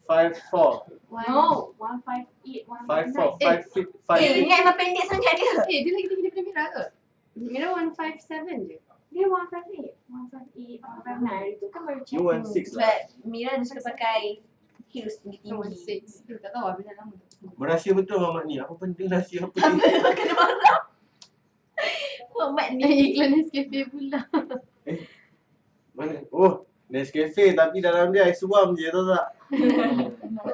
[SPEAKER 3] 5'4".
[SPEAKER 1] No, 158,
[SPEAKER 3] 5'4", 5 feet, 5
[SPEAKER 2] Ingat Emma pendek sangat dia.
[SPEAKER 1] Dia lagi tinggi daripada Mira ke? Mira 157 je.
[SPEAKER 2] Dia 158, 158, 159 itu kan baru check.
[SPEAKER 3] You 1'6" lah.
[SPEAKER 2] Sebab Mira dia suka pakai heels tinggi-tinggi.
[SPEAKER 1] 116. Tak tahu bila lama tu.
[SPEAKER 3] Berahsia betul Mamat ni. Apa penting rahsia apa ni?
[SPEAKER 2] Kena marah. Muhammad ni.
[SPEAKER 1] Iklan Nescafe pula.
[SPEAKER 3] Mana? Oh, Nescafe tapi dalam dia air suam je, tahu tak?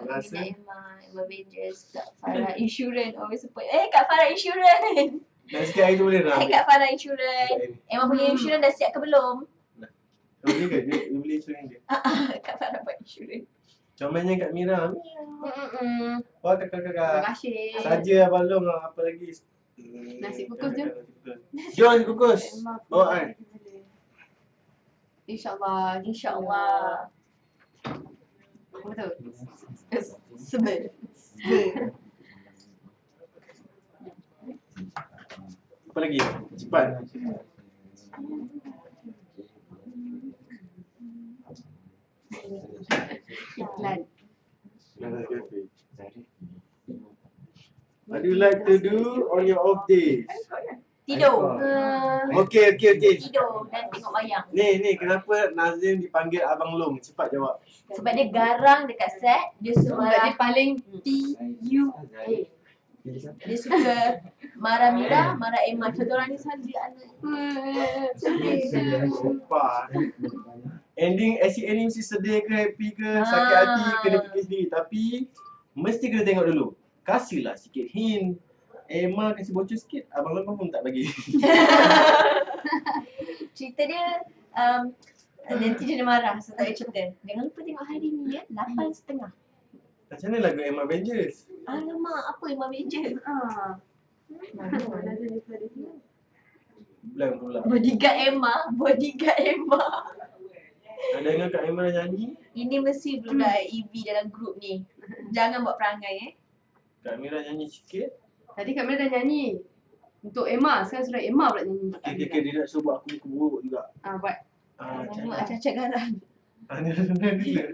[SPEAKER 3] Rasa?
[SPEAKER 2] Emma Avengers, Kak Farah Insurance always support. Kak Farah Insurance.
[SPEAKER 3] Nescafe air tu boleh nak ambil?
[SPEAKER 2] Kak Farah Insurance. Emma punya insurance dah siap ke belum?
[SPEAKER 3] Boleh ke? Dia beli insurans dia?
[SPEAKER 2] Kak Farah buat insurance.
[SPEAKER 3] Comelnya Kak Mira. Wah kakak-kakak.
[SPEAKER 1] Terima kasih.
[SPEAKER 3] Saja Abang Long apa lagi?
[SPEAKER 1] Nasi kukus je.
[SPEAKER 3] Jom nasi kukus. Bawa kan?
[SPEAKER 2] InsyaAllah.
[SPEAKER 1] Betul.
[SPEAKER 2] Sebel.
[SPEAKER 3] Apa lagi? Cepat.
[SPEAKER 1] Iklan.
[SPEAKER 3] Nescafe. What do you like to do on your off days?
[SPEAKER 2] Tidur.
[SPEAKER 3] Okey.
[SPEAKER 2] Tidur dan tengok wayang.
[SPEAKER 3] Ni kenapa Nazim dipanggil Abang Long? Cepat jawab.
[SPEAKER 2] Sebab dia garang dekat set. Dia suka
[SPEAKER 1] Sebab dia paling
[SPEAKER 2] TUA. Dia suka marah Mira, marah Emma. Contoh orang ni selalu dia anak.
[SPEAKER 3] Sumpah. Ending asyik ending mesti sedih ke, happy ke, sakit hati, kena fikir sendiri. Tapi mesti kena tengok dulu. Kasihlah sikit hint. Emma kasih bocor sikit, Abang Long pun tak bagi.
[SPEAKER 2] Cerita dia nanti dia marah so tak boleh cerita. Jangan lupa tengok hari ni ya, 8.30.
[SPEAKER 3] Macam mana lagu Emma Avengers?
[SPEAKER 2] Alamak, apa Emma Avengers?
[SPEAKER 3] Bulan pula.
[SPEAKER 2] Bodyguard Emma.
[SPEAKER 3] Ada dengar Kak Emma nyanyi?
[SPEAKER 2] Ini mesti budak EV dalam grup ni. Jangan buat perangai
[SPEAKER 3] Kak Mira nyanyi sikit.
[SPEAKER 1] Tadi Kak Mira dah nyanyi. Untuk Emma, sekarang sudah Emma pula nyanyi.
[SPEAKER 3] Okay, dia nak suruh buat aku muka buruk juga.
[SPEAKER 1] Buat.
[SPEAKER 3] Macam
[SPEAKER 2] Tengok
[SPEAKER 3] mana?
[SPEAKER 2] acak-acak garang.
[SPEAKER 3] Ni senang gila.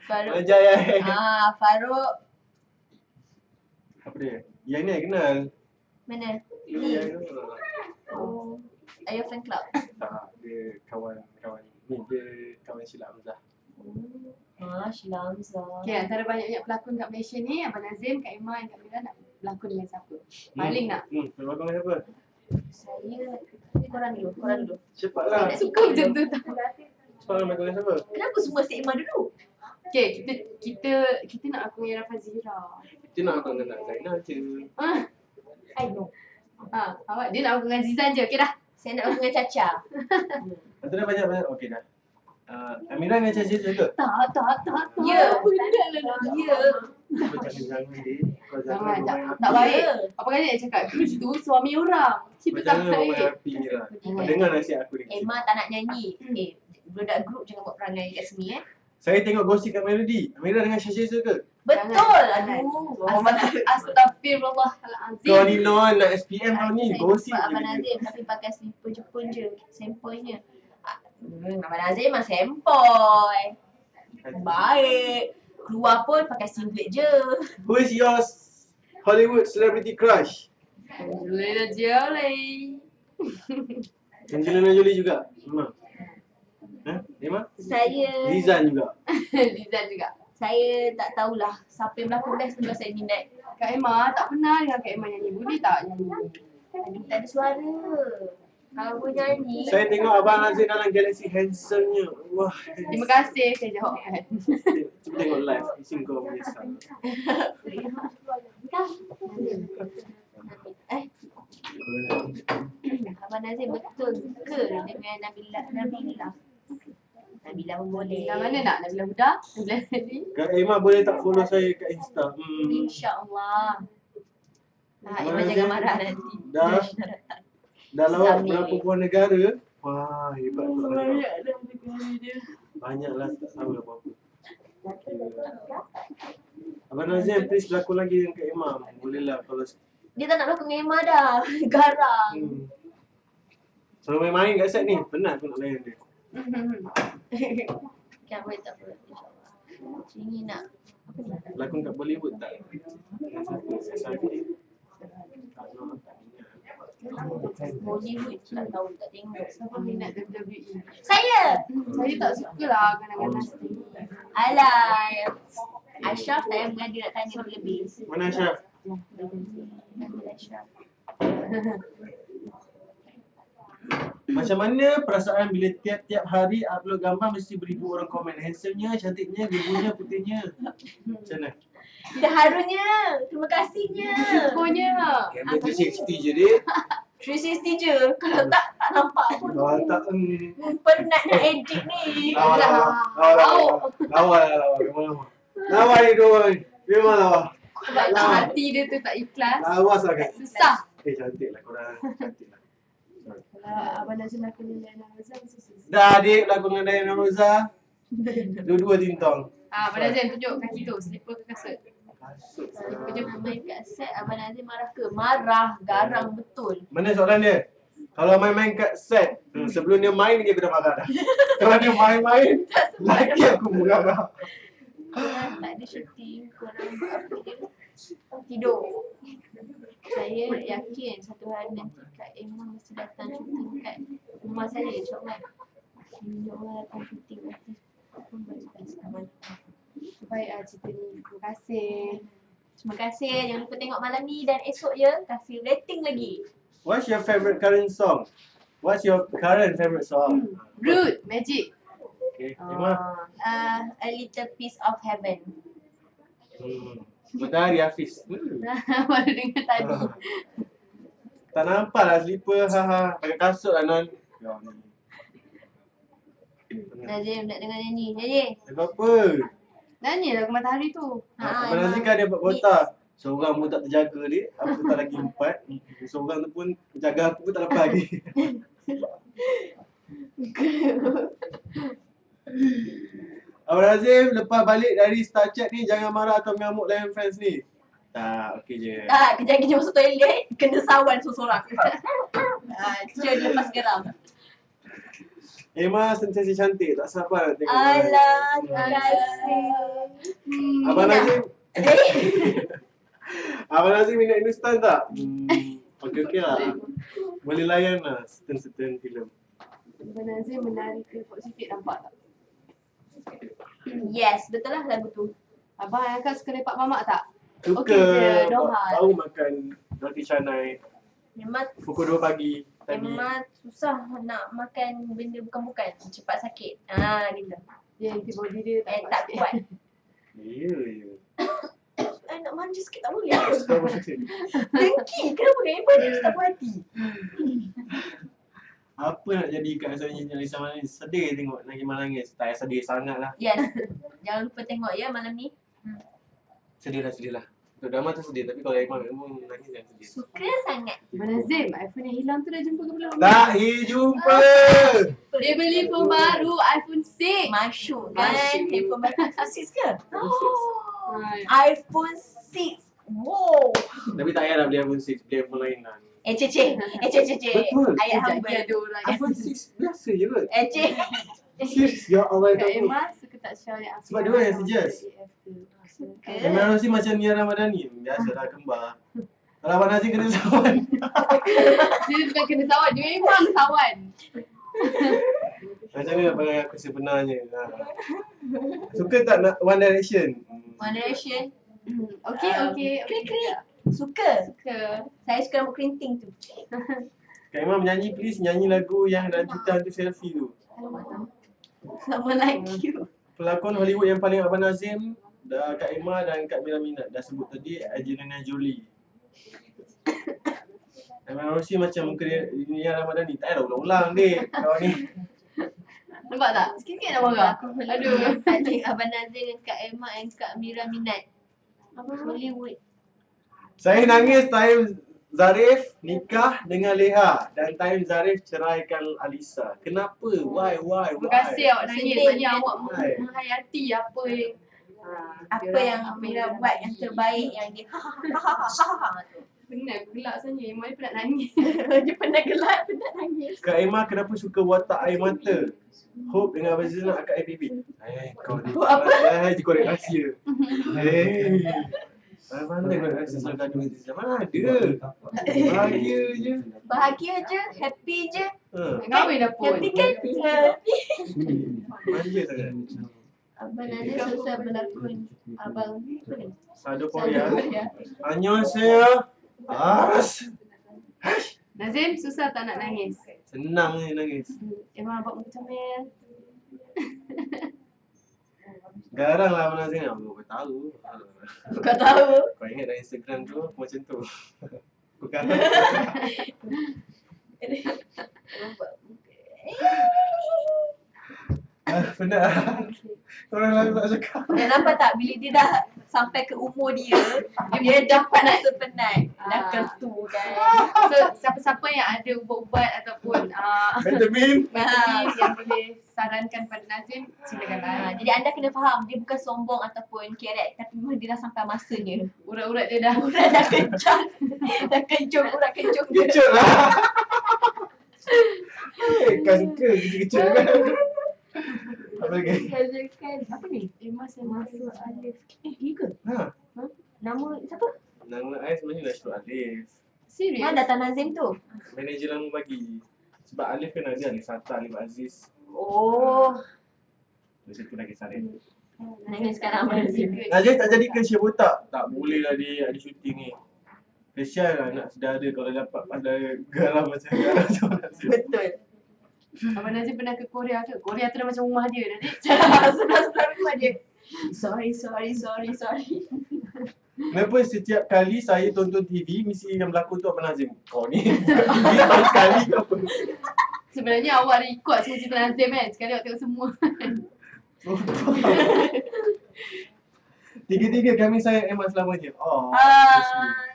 [SPEAKER 2] Farouk.
[SPEAKER 3] Macam ya.
[SPEAKER 2] Farouk.
[SPEAKER 3] Apa dia? Yang ni I kenal.
[SPEAKER 2] Mana?
[SPEAKER 3] Yang ni.
[SPEAKER 2] Oh. Ayah fan club.
[SPEAKER 3] Tak, dia kawan ni dia kawan Sheila Hamzah.
[SPEAKER 2] Sheila Hamzah.
[SPEAKER 1] Okay, antara banyak-banyak pelakon kat Malaysia ni, Abang Nazim, Kak Emma dan Kak Mira nak berlakon dengan siapa? Paling nak.
[SPEAKER 3] Berlakon dengan siapa?
[SPEAKER 2] Saya korang dulu.
[SPEAKER 3] Cepatlah.
[SPEAKER 1] Suka macam tu tak?
[SPEAKER 3] Cepatlah berlakon dengan siapa?
[SPEAKER 2] Kenapa semua si Emma dulu?
[SPEAKER 1] Okay, kita nak lakon dengan Rafa Zira.
[SPEAKER 3] Dia nak berlakon dengan Zainal je.
[SPEAKER 2] I know.
[SPEAKER 1] Awak dia nak lakon dengan Zizan je. Okay dah.
[SPEAKER 2] Saya nak dengan Caca.
[SPEAKER 3] Antara banyak-banyak. Okey dah. Amira dengan Caca je ke?
[SPEAKER 1] Tak.
[SPEAKER 2] Ya.
[SPEAKER 1] Benda lah.
[SPEAKER 2] Ya.
[SPEAKER 3] Kau jangan dia. Kau
[SPEAKER 1] Jangan,
[SPEAKER 3] jangan.
[SPEAKER 1] tak baik. Apa kali nak cakap? Itu suami orang. Kita
[SPEAKER 3] Macam
[SPEAKER 1] tak
[SPEAKER 3] mana orang
[SPEAKER 1] baik.
[SPEAKER 3] happy Mira? Kau dengar nasihat aku ni.
[SPEAKER 2] Emma tak nak nyanyi. Budak grup jangan buat perangai kat sini
[SPEAKER 3] Saya tengok gosip kat Melody. Amira dengan Syazizah ke?
[SPEAKER 2] Betul. Aduh.
[SPEAKER 1] Astagfirullahalazim.
[SPEAKER 3] Kau ni non nak SPM kau ni. Gosip je.
[SPEAKER 2] Abang Nazim tapi pakai slipper Jepun je. Sempoinya. Abang Nazim mah sempoi. Baik. Keluar pun pakai singlet je.
[SPEAKER 3] Who is your Hollywood celebrity crush?
[SPEAKER 1] Angelina Jolie.
[SPEAKER 3] Angelina Jolie juga? Emma? Emma?
[SPEAKER 2] Saya
[SPEAKER 3] Zizan juga?
[SPEAKER 1] Zizan juga.
[SPEAKER 2] Saya tak tahulah siapa yang berlakon best tu saya minat.
[SPEAKER 1] Kak Emma, tak pernah dengan Kak Emma nyanyi. Boleh tak nyanyi?
[SPEAKER 2] Aduh, tak ada suara. Kalau boleh nyanyi.
[SPEAKER 3] Saya tengok Abang Azim dalam Galaxy handsome-nya. Wah.
[SPEAKER 1] Terima kasih saya jawabkan.
[SPEAKER 3] Cuba tengok live. Isi kau menyesal.
[SPEAKER 2] Abang Nazim betul ke dengan Nabila? Nabila pun boleh.
[SPEAKER 1] Yang mana nak? Nabila Huda? Nabila Hadi?
[SPEAKER 3] Kak Emma boleh tak follow saya kat Insta?
[SPEAKER 2] InsyaAllah. Emma jangan marah nanti.
[SPEAKER 3] Dah. Dah lawak
[SPEAKER 2] Zamir.
[SPEAKER 3] berapa buah negara. Wah, hebat tu.
[SPEAKER 1] Banyak dah negara dia.
[SPEAKER 3] Banyaklah, tak tahu lah apa-apa. Abang Nazim, please berlakon lagi dengan Kak Imam. Bolehlah kalau
[SPEAKER 2] Dia tak nak berlakon dengan Emma dah. Garang.
[SPEAKER 3] Selalu main-main kat set ni, penat aku nak layan dia.
[SPEAKER 2] Can't wait tak apa. InsyaAllah. Ini nak. Apa ni?
[SPEAKER 3] Lakon kat Bollywood tak?
[SPEAKER 2] Bollywood tak tahu, tak tengok.
[SPEAKER 1] Siapa minat WWE?
[SPEAKER 2] Saya!
[SPEAKER 1] Saya tak suka lah kadang-kadang nasty.
[SPEAKER 2] Alah. Ashraf tak payah mengada nak tanya lebih.
[SPEAKER 3] Mana Syaf?
[SPEAKER 2] Ashraf.
[SPEAKER 3] Macam mana perasaan bila tiap-tiap hari upload gambar mesti beribu orang komen. Handsome-nya, cantiknya, birunya, putihnya. Macam mana?
[SPEAKER 2] Terharunya. Terima kasihnya.
[SPEAKER 1] Syukurnya.
[SPEAKER 3] Kamera 360 je dik.
[SPEAKER 2] 360 je. Kalau tak nampak pun.
[SPEAKER 3] Kalau tak,
[SPEAKER 2] Penat nak edit ni.
[SPEAKER 3] Lawa ni dua orang ni. Memang lawa.
[SPEAKER 1] Sebab hati dia tu tak ikhlas.
[SPEAKER 3] Lawa sangat.
[SPEAKER 1] Susah.
[SPEAKER 3] Cantik lah korang. Cantik lah.
[SPEAKER 1] Kalau Abang Nazim lakon dengan Diana Rosa mesti susah.
[SPEAKER 3] Dah adik lakon dengan Diana Rosa. Dua-dua tintong.
[SPEAKER 1] Abang Nazim tunjuk kaki tu, slipper ke kasut.
[SPEAKER 3] Kasut.
[SPEAKER 2] Kerja main kat set, Abang Nazim marah ke? Marah, garang betul.
[SPEAKER 3] Mana soalan dia? Kalau main-main kat set, sebelum dia main dia dah marah dah. Kalau dia main-main, lagi aku marah.
[SPEAKER 2] Korang tak ada syuting, korang buat apa je? Tidur. Saya yakin satu hari nanti Kak Emma mesti datang syuting kat rumah saya, insyaAllah. InsyaAllah datang syuting artis pun baik-baik sekarang.
[SPEAKER 1] Baik lah cerita ni. Terima kasih.
[SPEAKER 2] Terima kasih, jangan lupa tengok malam ni dan esok ya, kasih rating lagi.
[SPEAKER 3] What's your favorite current song? What's your current favorite song?
[SPEAKER 1] Rude, Magic.
[SPEAKER 3] Okay, Emma.
[SPEAKER 2] A Little Piece of Heaven.
[SPEAKER 3] Matahari Hafiz.
[SPEAKER 1] Baru dengar tadi.
[SPEAKER 3] Tak nampak lah slipper, haha. Pakai kasut lah non.
[SPEAKER 2] Nazim nak dengar nyanyi. Nyanyi.
[SPEAKER 3] Apa?
[SPEAKER 1] Nyanyi lagu Matahari tu.
[SPEAKER 3] Abang Nazim kan dia buat kotak. Seorang pun tak terjaga dia. Aku tak lagi 4. Seorang tu pun jaga aku pun tak lepas lagi. Abang Nazim lepas balik dari Star Chat ni jangan marah atau mengamuk layan friends ni. Tak, okey je.
[SPEAKER 2] Tak, kejap-kejap masuk toilet, kena sawan seorang-seorang. Dia lepas geram.
[SPEAKER 3] Emma sentiasa cantik, tak sabar nak tengok.
[SPEAKER 2] Alah, terima kasih.
[SPEAKER 3] Abang Nazim. Abang Nazim minat Hindustan tak? Okey lah. Boleh layan lah certain filem.
[SPEAKER 1] Abang Nazim menari ke Port Sikit, nampak tak?
[SPEAKER 2] Yes, betul lah lagu tu.
[SPEAKER 1] Abang Angkat suka lepak mamak tak?
[SPEAKER 3] Suka.
[SPEAKER 1] Okey je, Doha.
[SPEAKER 3] Tahu makan roti canai
[SPEAKER 2] Memang
[SPEAKER 3] pukul 2 pagi tadi.
[SPEAKER 2] memang susah nak makan benda bukan-bukan. Cepat sakit. Gitu.
[SPEAKER 1] Dia antibody dia
[SPEAKER 2] Tak
[SPEAKER 1] sikit.
[SPEAKER 2] kuat.
[SPEAKER 3] Ya, ya.
[SPEAKER 2] Nak manja sikit tak boleh.
[SPEAKER 3] Astagfirullahaladzim.
[SPEAKER 2] Dengki, kenapa kan Ibu dia tak puas hati?
[SPEAKER 3] Apa nak jadi kat Asal Nisa Malam ni? Sedih tengok Nagih Malangis. Tak payah sedih sangat lah.
[SPEAKER 2] Yes. Jangan lupa tengok ya malam ni.
[SPEAKER 3] Sedih lah. Untuk drama tu sedih. Tapi kalau Imam nangis jangan sedih.
[SPEAKER 2] Suka sangat.
[SPEAKER 1] Abang Nazim, iPhone yang hilang tu dah jumpa ke belum?
[SPEAKER 3] Tak, jumpa!
[SPEAKER 1] Dia beli phone baru, iPhone 6.
[SPEAKER 2] Masyuk kan?
[SPEAKER 1] Masyuk.
[SPEAKER 2] Handphone baru iPhone 6 ke?
[SPEAKER 1] Ah,
[SPEAKER 2] iPhone 6. Wow.
[SPEAKER 3] Tapi tak payah lah beli iPhone 6. Beli iPhone lain lah.
[SPEAKER 2] Cece.
[SPEAKER 3] Betul.
[SPEAKER 2] Ayat
[SPEAKER 1] Sekejap
[SPEAKER 2] hamba.
[SPEAKER 1] lagi ada orang yang
[SPEAKER 3] iPhone 6 biasa je kot.
[SPEAKER 2] Cece.
[SPEAKER 3] Serius, ya Allah
[SPEAKER 1] Kak
[SPEAKER 3] tak
[SPEAKER 1] Emma suka tak share yang aku.
[SPEAKER 3] Sebab dia orang yang suggest.
[SPEAKER 2] Suka.
[SPEAKER 3] Emang Rosi macam Nia Ramadhani. Biasalah kembar. Kalau Abang Nazim kena sawan.
[SPEAKER 1] Dia bukan kena sawan, dia memang sawan.
[SPEAKER 3] Macam mana panggil aku sebenarnya? Suka tak nak One Direction?
[SPEAKER 2] One Direction.
[SPEAKER 1] Okey.
[SPEAKER 2] Krik. Suka.
[SPEAKER 1] Suka.
[SPEAKER 2] Saya suka rambut kerinting tu.
[SPEAKER 3] Kak Imam menyanyi please. Nyanyi lagu yang lanjutan tu selfie tu.
[SPEAKER 2] Sama like you.
[SPEAKER 3] Pelakon Hollywood yang paling Abang Nazim, dah Kak Emma dan Kak Mira minat. Dah sebut tadi Angelina Jolie. Emang Rosi macam muka dia Nia Ramadhani. Tak payah ulang-ulang dek. Kau ni.
[SPEAKER 1] Nampak tak? Sikit-sikit nak marah. Aduh.
[SPEAKER 2] Adik Abang Nazir dengan Kak Emma dan Kak Mira minat. Hollywood.
[SPEAKER 3] Saya nangis time Zarif nikah dengan Leha dan time Zarif ceraikan Alisa. Kenapa? Why?
[SPEAKER 1] Terima kasih awak nangis.
[SPEAKER 2] Sedih.
[SPEAKER 1] Maknanya awak
[SPEAKER 3] Why?
[SPEAKER 1] menghayati apa yang
[SPEAKER 2] Apa yang Mira buat yang terbaik yang dia tu.
[SPEAKER 1] benar gelak sebenarnya. Emma ni pernah nangis.
[SPEAKER 2] Dia pernah gelak, pernah nangis.
[SPEAKER 3] Kak Emma kenapa suka watak air mata? Hope dengan Abang Zizan akak IPB. Kau ni.
[SPEAKER 2] Apa?
[SPEAKER 3] Korek rahsia. Mana korek rahsia selalu gaduh dengan Zizan? Mana ada? Bahagia je.
[SPEAKER 2] Bahagia je, happy je.
[SPEAKER 3] Ha.
[SPEAKER 1] Kahwin dah pun.
[SPEAKER 2] Happy kan? Happy.
[SPEAKER 3] Manja sangat.
[SPEAKER 2] Abang Nazir susah berlakon. Abang apa ni?
[SPEAKER 3] Sado
[SPEAKER 2] Satu
[SPEAKER 3] Korea.
[SPEAKER 2] Korea.
[SPEAKER 3] Annyeonghaseyo.
[SPEAKER 1] Nazim susah tak nak nangis?
[SPEAKER 3] Senang je nangis.
[SPEAKER 1] Emma abang muka comel.
[SPEAKER 3] Garang lah Abang Nazir. Aku tahu.
[SPEAKER 2] Kau tahu?
[SPEAKER 3] Kau ingat dalam Instagram tu aku macam tu. Aku garang. Penat. Orang lain tak cakap.
[SPEAKER 2] Dan nampak tak bila dia dah sampai ke umur dia dapat rasa penat. Dah ketu kan.
[SPEAKER 1] So siapa-siapa yang ada ubat-ubat ataupun
[SPEAKER 3] Vitamin.
[SPEAKER 1] vitamin yang boleh sarankan pada Nazim, silakanlah.
[SPEAKER 2] Jadi anda kena faham dia bukan sombong ataupun kerek, tapi memang dia dah sampai masanya.
[SPEAKER 1] Urat-urat dia dah
[SPEAKER 2] Urat dah kencang. Dah kencung, urat kencung dia.
[SPEAKER 3] Kecil lah. Kan suka kecil-kecil kan. Apa lagi?
[SPEAKER 2] Hasilkan apa ni?
[SPEAKER 1] Emma saya
[SPEAKER 2] Masuk Alif. Iya ke?
[SPEAKER 3] Ha.
[SPEAKER 2] Nama siapa?
[SPEAKER 3] Nama I sebenarnya Nasrul Alif.
[SPEAKER 1] serius.
[SPEAKER 2] Mana datang Nazim tu?
[SPEAKER 3] Manager lama bagi. Sebab Alif kan ada Alif Sata, Alif Aziz.
[SPEAKER 2] Oh.
[SPEAKER 3] Masa tu dah kisah dia.
[SPEAKER 2] Nangis sekarang Abang Nazim.
[SPEAKER 3] Najib tak jadi ke Syah Botak? Tak boleh lah dia ada syuting ni. Kesian lah anak saudara kalau dapat pada garam macam Nazib.
[SPEAKER 2] Betul.
[SPEAKER 1] Abang Nazim pernah ke Korea ke? Korea tu dah macam rumah dia dah, Dik.
[SPEAKER 2] Sebelah rumah dia. Sorry.
[SPEAKER 3] Kenapa setiap kali saya tonton TV, mesti yang berlakon tu Abang Nazim? Kau ni TV tahun sekali ke apa?
[SPEAKER 1] Sebenarnya awak record semua cerita Nazim kan? Sekali awak tengok semua.
[SPEAKER 3] Tiga-tiga kami sayang Emma selamanya. Oh,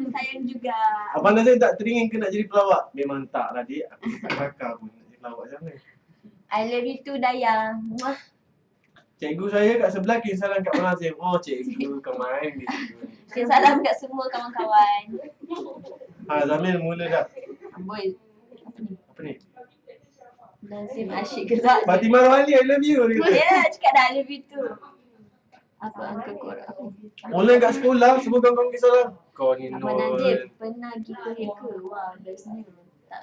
[SPEAKER 2] Sayang juga.
[SPEAKER 3] Abang Nazim tak teringin ke nak jadi pelawak? Memang tak lah dik. Aku tak kelakar pun nak jadi pelawak macam mana.
[SPEAKER 2] I love you too Dayang. Muah.
[SPEAKER 3] Cikgu saya kat sebelah kirim salam kat Abang Nazim. Oh cikgu kau main dia.
[SPEAKER 2] Kirim salam kat semua kawan-kawan.
[SPEAKER 3] Zamil mula dah.
[SPEAKER 2] Amboi.
[SPEAKER 3] Apa ni?
[SPEAKER 2] Nazim asyik gerak.
[SPEAKER 3] Fatimah Rohani I love you. Dia kata.
[SPEAKER 2] Ya, cakap dah I love you too. Apa angka korang?
[SPEAKER 3] Online kat sekolah semua kawan-kawan kisah salam. Kau ni
[SPEAKER 2] Abang Nazim
[SPEAKER 3] Nol.
[SPEAKER 2] pernah pergi Korea ke? Wah, bestnya. Tak.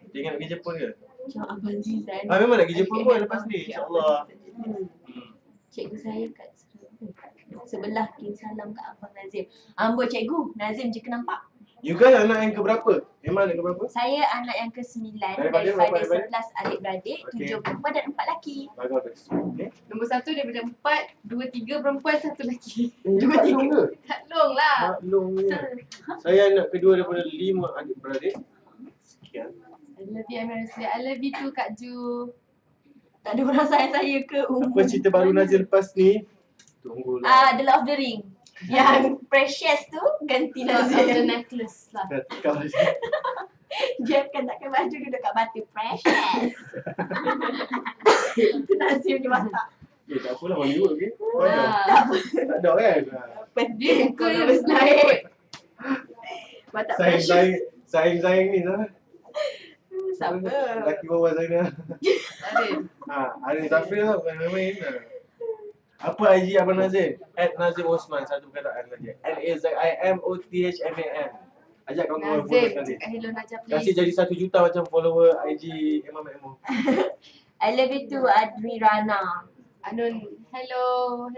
[SPEAKER 3] Dia ingat nak pergi Jepun ke?
[SPEAKER 2] Macam Abang Zizan.
[SPEAKER 3] Memang nak pergi Jepun pun lepas ni insyaAllah.
[SPEAKER 2] Cikgu saya kat sebelah kirim salam kat Abang Nazim. Amboi cikgu, Nazim je kena nampak.
[SPEAKER 3] You guys anak yang keberapa? Memang anak keberapa?
[SPEAKER 2] Saya anak yang ke-9
[SPEAKER 3] Daripada
[SPEAKER 2] daripada
[SPEAKER 3] berapa?
[SPEAKER 2] 11 adik-beradik,
[SPEAKER 3] Okey.
[SPEAKER 2] 7 perempuan dan 4 lelaki.
[SPEAKER 3] Bagus. Okay.
[SPEAKER 1] Nombor 1 daripada 4, 2, 3 perempuan, 1 lelaki.
[SPEAKER 3] Tak long ke?
[SPEAKER 1] Tak long lah.
[SPEAKER 3] Tak long je. Saya anak kedua daripada 5 adik-beradik. Sekian.
[SPEAKER 1] I love you Amir Rasli. I love you too Kak Ju.
[SPEAKER 2] Tak ada orang sayang saya ke umur.
[SPEAKER 3] Apa cerita baru Nazir lepas ni? Tunggulah.
[SPEAKER 2] The Lord of the Ring. Yang Precious tu ganti
[SPEAKER 1] Lost of the
[SPEAKER 2] Nazim.
[SPEAKER 1] necklace lah.
[SPEAKER 3] Kau je.
[SPEAKER 2] Dia akan takkan baju duduk kat batu Precious. Itu Nazim dia masak.
[SPEAKER 3] Tak apalah Hollywood ke? Kau ada?
[SPEAKER 1] Ah,
[SPEAKER 3] Tak ada kan?
[SPEAKER 1] dia muka dia
[SPEAKER 2] terus naik. Masak Precious.
[SPEAKER 3] Saing ni lah.
[SPEAKER 2] Siapa?
[SPEAKER 3] Lelaki bawah saya.
[SPEAKER 1] ada.
[SPEAKER 3] Ada Zafir lah bukan main lah. Apa IG Abang Nazim? @Nazim Osman, satu perkataan saja. NAZIMOTHMAN. Ajak kawan-kawan follow
[SPEAKER 1] Nazim,
[SPEAKER 3] sekali.
[SPEAKER 1] cakap hello Najah
[SPEAKER 3] Kasih
[SPEAKER 1] please.
[SPEAKER 3] jadi 1 juta macam follower IG Emma Mekmo.
[SPEAKER 2] I love you too Admirana.
[SPEAKER 1] Anun, hello.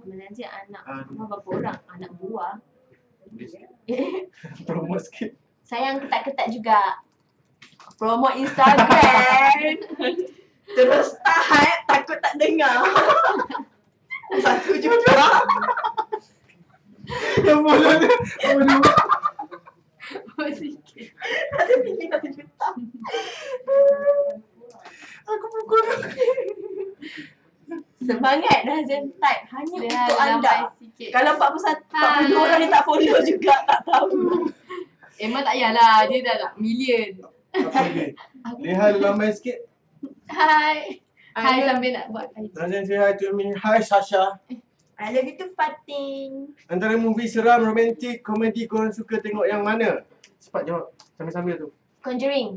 [SPEAKER 2] Menanti anak rumah berapa orang? Anak buah.
[SPEAKER 3] Promote sikit.
[SPEAKER 2] Sayang ketat-ketat juga. Promote Instagram. Terus tahan, takut tak dengar. 1 juta.
[SPEAKER 3] Yang bodoh dia.
[SPEAKER 1] Oh, sikit.
[SPEAKER 2] Ada pilih 1 juta.
[SPEAKER 3] Aku pukul.
[SPEAKER 2] Semangat Nazim type hanya
[SPEAKER 1] Dia
[SPEAKER 2] untuk anda.
[SPEAKER 1] lambai sikit.
[SPEAKER 2] Kalau 41, 42 orang dia tak follow juga, tak tahu.
[SPEAKER 1] Emma tak payahlah, dia dah nak million.
[SPEAKER 3] Apa lagi? Lihat lambai sikit.
[SPEAKER 1] Hai. Hai sambil nak buat hai.
[SPEAKER 3] Nazim say hi to me. Hi Sasha.
[SPEAKER 2] I love you too, Fatin.
[SPEAKER 3] Antara movie seram, romantik, komedi korang suka tengok yang mana? Cepat jawab. Sambil-sambil tu.
[SPEAKER 2] Conjuring.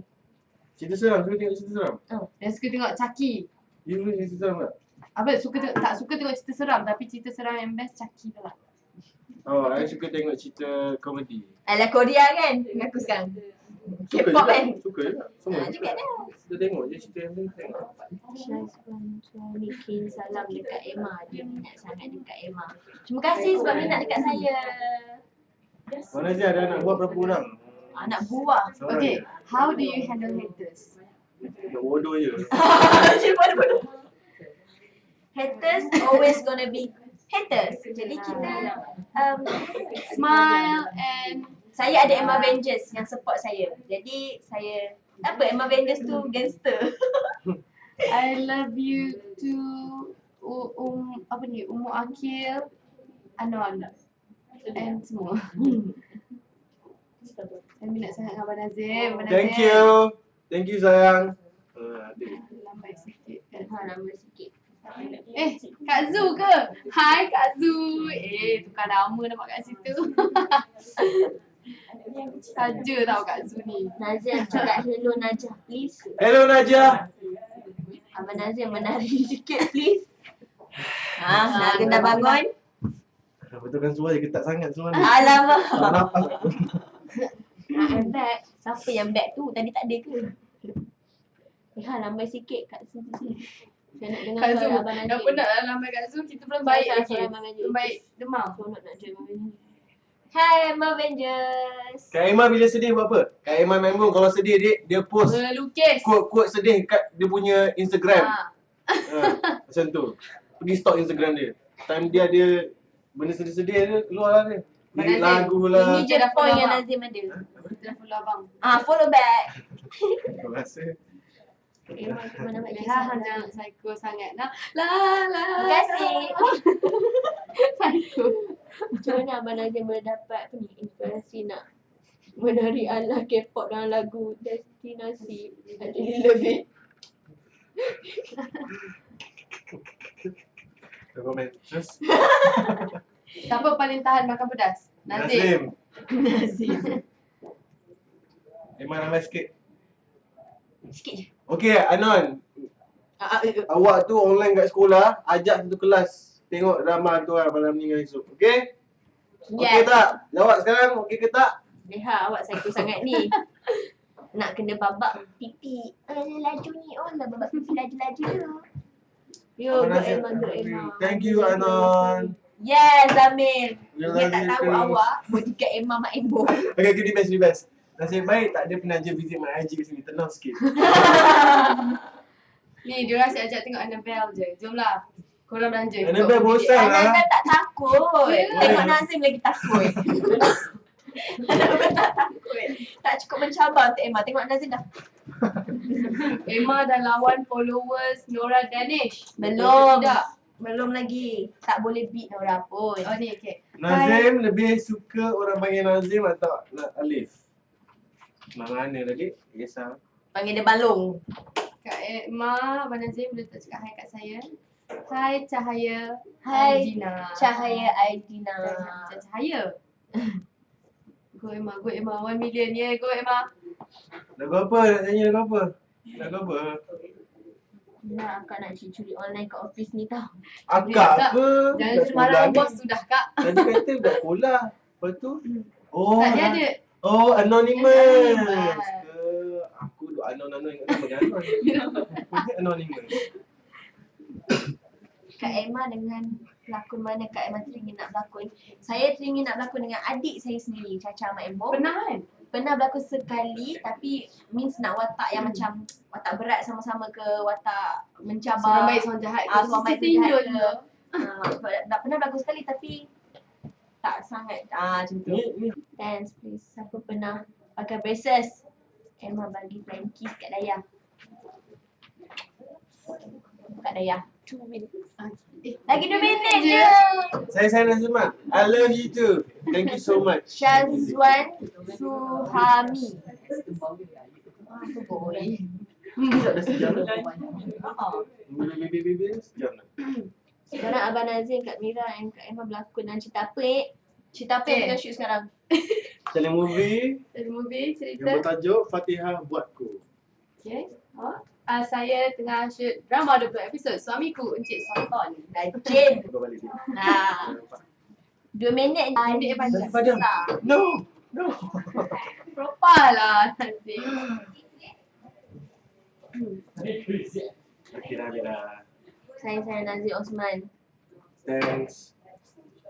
[SPEAKER 3] Cerita seram, suka tengok cerita seram?
[SPEAKER 1] Dia suka tengok Chucky.
[SPEAKER 3] You suka cerita seram tak?
[SPEAKER 1] Apa tak suka tengok cerita seram tapi cerita seram yang best Chucky tu lah.
[SPEAKER 3] Oh, I suka tengok cerita komedi.
[SPEAKER 2] Alah Korea kan? Dengan aku sekarang.
[SPEAKER 3] Suka
[SPEAKER 2] K-pop
[SPEAKER 3] juga,
[SPEAKER 2] kan?
[SPEAKER 3] suka juga. Semua.
[SPEAKER 2] Juga dah.
[SPEAKER 3] Kita tengok je cerita yang lain tengok.
[SPEAKER 2] Syazwan Tuanikin salam dekat Emma. Dia minat sangat dekat Emma. Terima kasih sebab minat dekat saya.
[SPEAKER 3] Mana je ada anak buah berapa orang?
[SPEAKER 2] Anak buah.
[SPEAKER 3] Seorang
[SPEAKER 1] Okay,
[SPEAKER 3] je.
[SPEAKER 1] how do you handle haters?
[SPEAKER 3] Nak bodoh je.
[SPEAKER 2] Bodoh. Haters always gonna be haters. Jadi kita
[SPEAKER 1] Smile and
[SPEAKER 2] saya ada Emma Avengers yang support saya. Jadi saya apa Emma Avengers tu gangster.
[SPEAKER 1] I love you to apa ni, Ummu Akil, Anon and semua. Saya minat sangat dengan Abang Nazim. Abang
[SPEAKER 3] Thank
[SPEAKER 1] Nazim.
[SPEAKER 3] you. Thank you sayang.
[SPEAKER 1] Lambai sikit kan.
[SPEAKER 2] Lama sikit.
[SPEAKER 1] Kak Zu ke? Hai Kak Zu. Tukar nama nampak kat situ. Saja tau Kak Zu ni.
[SPEAKER 2] Nazim cakap hello Najah please.
[SPEAKER 3] Hello Najah.
[SPEAKER 2] Abang Nazim menari sikit please. Nazim dah bangun.
[SPEAKER 3] Betulkan suara je ketat sangat suara ni.
[SPEAKER 2] Alamak.
[SPEAKER 3] Tak nafas.
[SPEAKER 2] I'm back. Siapa yang back tu? Tadi tak ada ke? Lambai sikit kat sini. Saya nak dengar
[SPEAKER 1] Kak Zu,
[SPEAKER 2] suara Abang Najib.
[SPEAKER 1] dah penat lah lambai Kak Zu. Kita belum baik lagi.
[SPEAKER 2] Suara Abang Najib.
[SPEAKER 1] Belum baik demam.
[SPEAKER 2] Seronok nak join Abang Najib. Hai Emma Avengers.
[SPEAKER 3] Kak Emma bila sedih buat apa? Kak Emma memang kalau sedih dia post
[SPEAKER 1] Melukis.
[SPEAKER 3] quote-quote sedih kat dia punya Instagram.
[SPEAKER 1] Ha.
[SPEAKER 3] Macam tu. Pergi stalk Instagram dia. Time dia ada benda sedih-sedih dia keluar lah dia. Lirik
[SPEAKER 1] Nazim,
[SPEAKER 3] lagu lah.
[SPEAKER 2] Ini je
[SPEAKER 1] dah
[SPEAKER 2] point
[SPEAKER 1] follow
[SPEAKER 2] yang
[SPEAKER 1] abang.
[SPEAKER 2] Nazim ada.
[SPEAKER 1] Kita dah follow abang.
[SPEAKER 2] Follow back.
[SPEAKER 3] Terima kasih.
[SPEAKER 2] Emma tu mana nak
[SPEAKER 1] Leha hang jangan psycho sangat. Nah. La la.
[SPEAKER 2] Terima kasih.
[SPEAKER 1] Psycho.
[SPEAKER 2] Macam mana Abang Nazim boleh dapat apa ni inspirasi nak menari ala K-pop dalam lagu Destinasi. Jadi lebih.
[SPEAKER 3] Komen. Terus.
[SPEAKER 1] Siapa paling tahan makan pedas? Nazim.
[SPEAKER 3] Nazim.
[SPEAKER 2] Nazim.
[SPEAKER 3] Emma ramai sikit.
[SPEAKER 2] Sikit je.
[SPEAKER 3] Okey, Anon. Awak tu online kat sekolah, ajak satu kelas tengok drama tu lah malam ni dengan esok. Okey? Okey tak? Jawab sekarang, okey ke tak?
[SPEAKER 2] Leha awak psycho sangat ni. Nak kena babak pipi. Laju ni. Oh lah babak pipi laju-laju tu. Yo,
[SPEAKER 3] Abang
[SPEAKER 2] go
[SPEAKER 3] Nazim.
[SPEAKER 2] Emma, go Emma.
[SPEAKER 3] Thank you, Anon.
[SPEAKER 2] Yes, Amir.
[SPEAKER 3] We
[SPEAKER 2] Dia
[SPEAKER 3] love
[SPEAKER 2] tak
[SPEAKER 3] you
[SPEAKER 2] tahu
[SPEAKER 3] too.
[SPEAKER 2] awak bertiga Emma mak Embo.
[SPEAKER 3] Okay, di best. Nasib baik tak ada penaja visit my IG kat sini. Tenang sikit.
[SPEAKER 1] Ni dia orang asyik ajak tengok Annabelle je. Jomlah. Korang belanja.
[SPEAKER 3] Annabelle bosan lah.
[SPEAKER 2] Annabelle tak takut.
[SPEAKER 1] Ya.
[SPEAKER 2] Tengok Nazim lagi takut. Annabelle tak takut. Tak cukup mencabar untuk Emma. Tengok Nazim dah.
[SPEAKER 1] Emma dah lawan followers Nora Danish.
[SPEAKER 2] Belum.
[SPEAKER 1] Tak.
[SPEAKER 2] Belum lagi. Tak boleh beat Nora pun.
[SPEAKER 1] Oh ni okay.
[SPEAKER 3] Nazim lebih suka orang panggil Nazim atau Alif? Mana tadi? Kisah.
[SPEAKER 2] Panggil dia balong.
[SPEAKER 1] Kak Emma, Abang Nazim boleh tak cakap hai kat saya? Hai Cahaya
[SPEAKER 2] Hai
[SPEAKER 1] Aidina.
[SPEAKER 2] Cahaya Aidina.
[SPEAKER 1] Cahaya. Go Emma, 1 million ya, go Emma.
[SPEAKER 3] Lagu apa? Nak nyanyi lagu apa? Lagu apa?
[SPEAKER 2] Nah, akak nak curi online kat office ni tau.
[SPEAKER 3] Akak ke?
[SPEAKER 1] Jangan
[SPEAKER 3] Budak
[SPEAKER 1] sembarang
[SPEAKER 3] sekolah
[SPEAKER 1] bos
[SPEAKER 3] ni.
[SPEAKER 1] sudah Kak.
[SPEAKER 3] Tadi kata budak sekolah. Lepas tu? Oh,
[SPEAKER 1] Tak dia ada.
[SPEAKER 3] Oh, anonymous.
[SPEAKER 1] Anonymous.
[SPEAKER 3] Aku duk anon ingat nama dia anon. Aku ingat anonymous.
[SPEAKER 2] Kak Emma dengan pelakon mana Kak Emma teringin nak berlakon? Saya teringin nak berlakon dengan adik saya sendiri, Caca Mak Embo.
[SPEAKER 1] Pernah kan?
[SPEAKER 2] Pernah berlakon sekali tapi means nak watak yang macam watak berat sama-sama ke watak mencabar.
[SPEAKER 1] Seorang baik, seorang jahat.
[SPEAKER 2] Seorang baik,
[SPEAKER 1] Sisi
[SPEAKER 2] seorang jahat
[SPEAKER 1] tunjuk
[SPEAKER 2] ke.
[SPEAKER 1] je.
[SPEAKER 2] Dah pernah berlakon sekali tapi tak sangat macam tu.
[SPEAKER 3] Ni
[SPEAKER 2] Dance please. Siapa pernah pakai braces? Emma bagi flying kiss kat Dayah. Kak Dayah. 2 minutes.
[SPEAKER 1] Okay.
[SPEAKER 2] Lagi 2 minit je.
[SPEAKER 3] Saya Nazima. I love you too. Thank you so much.
[SPEAKER 2] Syazwan Suhami. Apa boy?
[SPEAKER 3] Tak ada sejam lah.
[SPEAKER 2] Oh.
[SPEAKER 3] Baby sejam lah.
[SPEAKER 2] Sekarang Abang Nazim, Kak Mira dan Kak Emma berlakon dalam cerita apa? Cerita apa yang tengah shoot sekarang?
[SPEAKER 3] Channel movie
[SPEAKER 1] Dari movie
[SPEAKER 3] yang
[SPEAKER 1] cerita.
[SPEAKER 3] bertajuk Fatihah Buatku.
[SPEAKER 1] Okay. Saya tengah shoot drama 20 episod Suamiku Encik Sultan.
[SPEAKER 2] Rajin.
[SPEAKER 3] Buka balik dia.
[SPEAKER 2] Nah. 2 minit.
[SPEAKER 1] 2 minit panjang.
[SPEAKER 3] Padam. No.
[SPEAKER 1] Propal lah nanti.
[SPEAKER 3] Okay dah, Mira.
[SPEAKER 2] Saya Nazim Osman.
[SPEAKER 3] Thanks.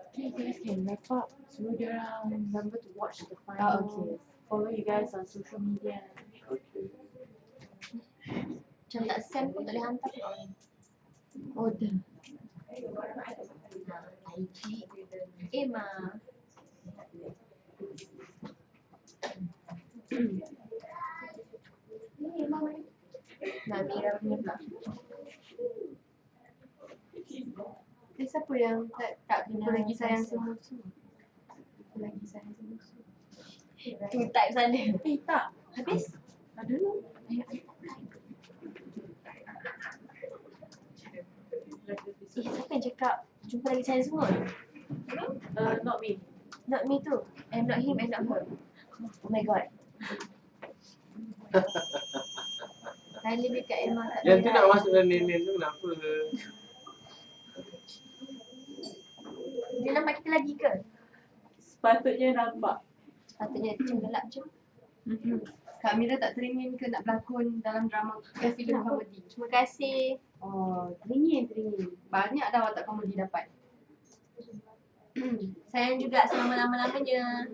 [SPEAKER 4] Okay, you guys can wrap up. So remember to watch the final.
[SPEAKER 1] Okay.
[SPEAKER 4] Follow you guys on social media.
[SPEAKER 3] Okay.
[SPEAKER 2] Macam tak send pun tak boleh hantar ke orang.
[SPEAKER 1] Oh dah.
[SPEAKER 2] IG Emma. Ni Emma mana? Nak Mira punya pula.
[SPEAKER 1] Siapa yang tak
[SPEAKER 2] Kenal
[SPEAKER 1] lagi sayang
[SPEAKER 2] semua.
[SPEAKER 1] semua? Lagi sayang semua.
[SPEAKER 2] Tu type sana.
[SPEAKER 4] Tak.
[SPEAKER 2] Habis?
[SPEAKER 4] Ada lah.
[SPEAKER 2] Siapa yang cakap jumpa lagi sayang semua?
[SPEAKER 4] Not me.
[SPEAKER 2] Not me tu. And not him and not her. Oh my god. Lain lebih kat Emma tak
[SPEAKER 3] Yang tu nak masuk dalam nenek tu kenapa?
[SPEAKER 2] Dia nampak kita lagi ke?
[SPEAKER 4] Sepatutnya nampak.
[SPEAKER 2] Sepatutnya macam gelap je.
[SPEAKER 1] Kak Mira tak teringin ke nak berlakon dalam drama filem
[SPEAKER 2] Kenapa?
[SPEAKER 1] komedi?
[SPEAKER 2] Terima kasih.
[SPEAKER 1] Oh, teringin. Banyak dah watak komedi dapat.
[SPEAKER 2] Sayang juga selama lama-lamanya.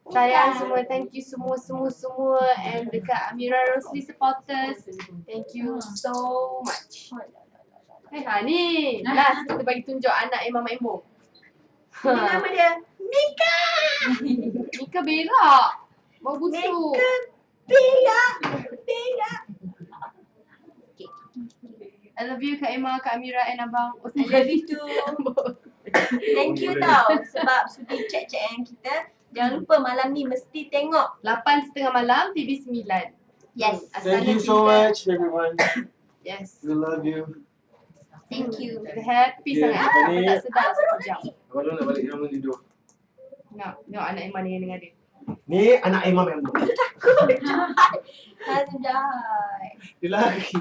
[SPEAKER 1] Sayang semua, thank you semua. And dekat Amira Rosli supporters, thank you so much. Ni last kita bagi tunjuk anak Emma Maimbo.
[SPEAKER 2] Ini nama dia Mika.
[SPEAKER 1] Mika berak. Bau busuk.
[SPEAKER 2] Berak.
[SPEAKER 1] I love you Kak Emma, Kak Amira and Abang
[SPEAKER 2] I love you too. Thank you tau sebab sudi chat-chat dengan kita. Jangan lupa malam ni mesti tengok.
[SPEAKER 1] 8:30 malam TV 9.
[SPEAKER 2] Yes.
[SPEAKER 3] Thank you so much everyone.
[SPEAKER 1] Yes.
[SPEAKER 3] We love you.
[SPEAKER 2] Thank you.
[SPEAKER 1] Kita happy
[SPEAKER 3] Yeah,
[SPEAKER 1] sangat.
[SPEAKER 3] apa
[SPEAKER 1] Apa
[SPEAKER 3] ni?
[SPEAKER 1] tak sedar sekejap.
[SPEAKER 3] Abang nak balik dalam tidur.
[SPEAKER 1] Tengok anak Emma dengan dia.
[SPEAKER 3] Ni anak Imam yang
[SPEAKER 2] Nazim jahat.
[SPEAKER 3] dia lagi.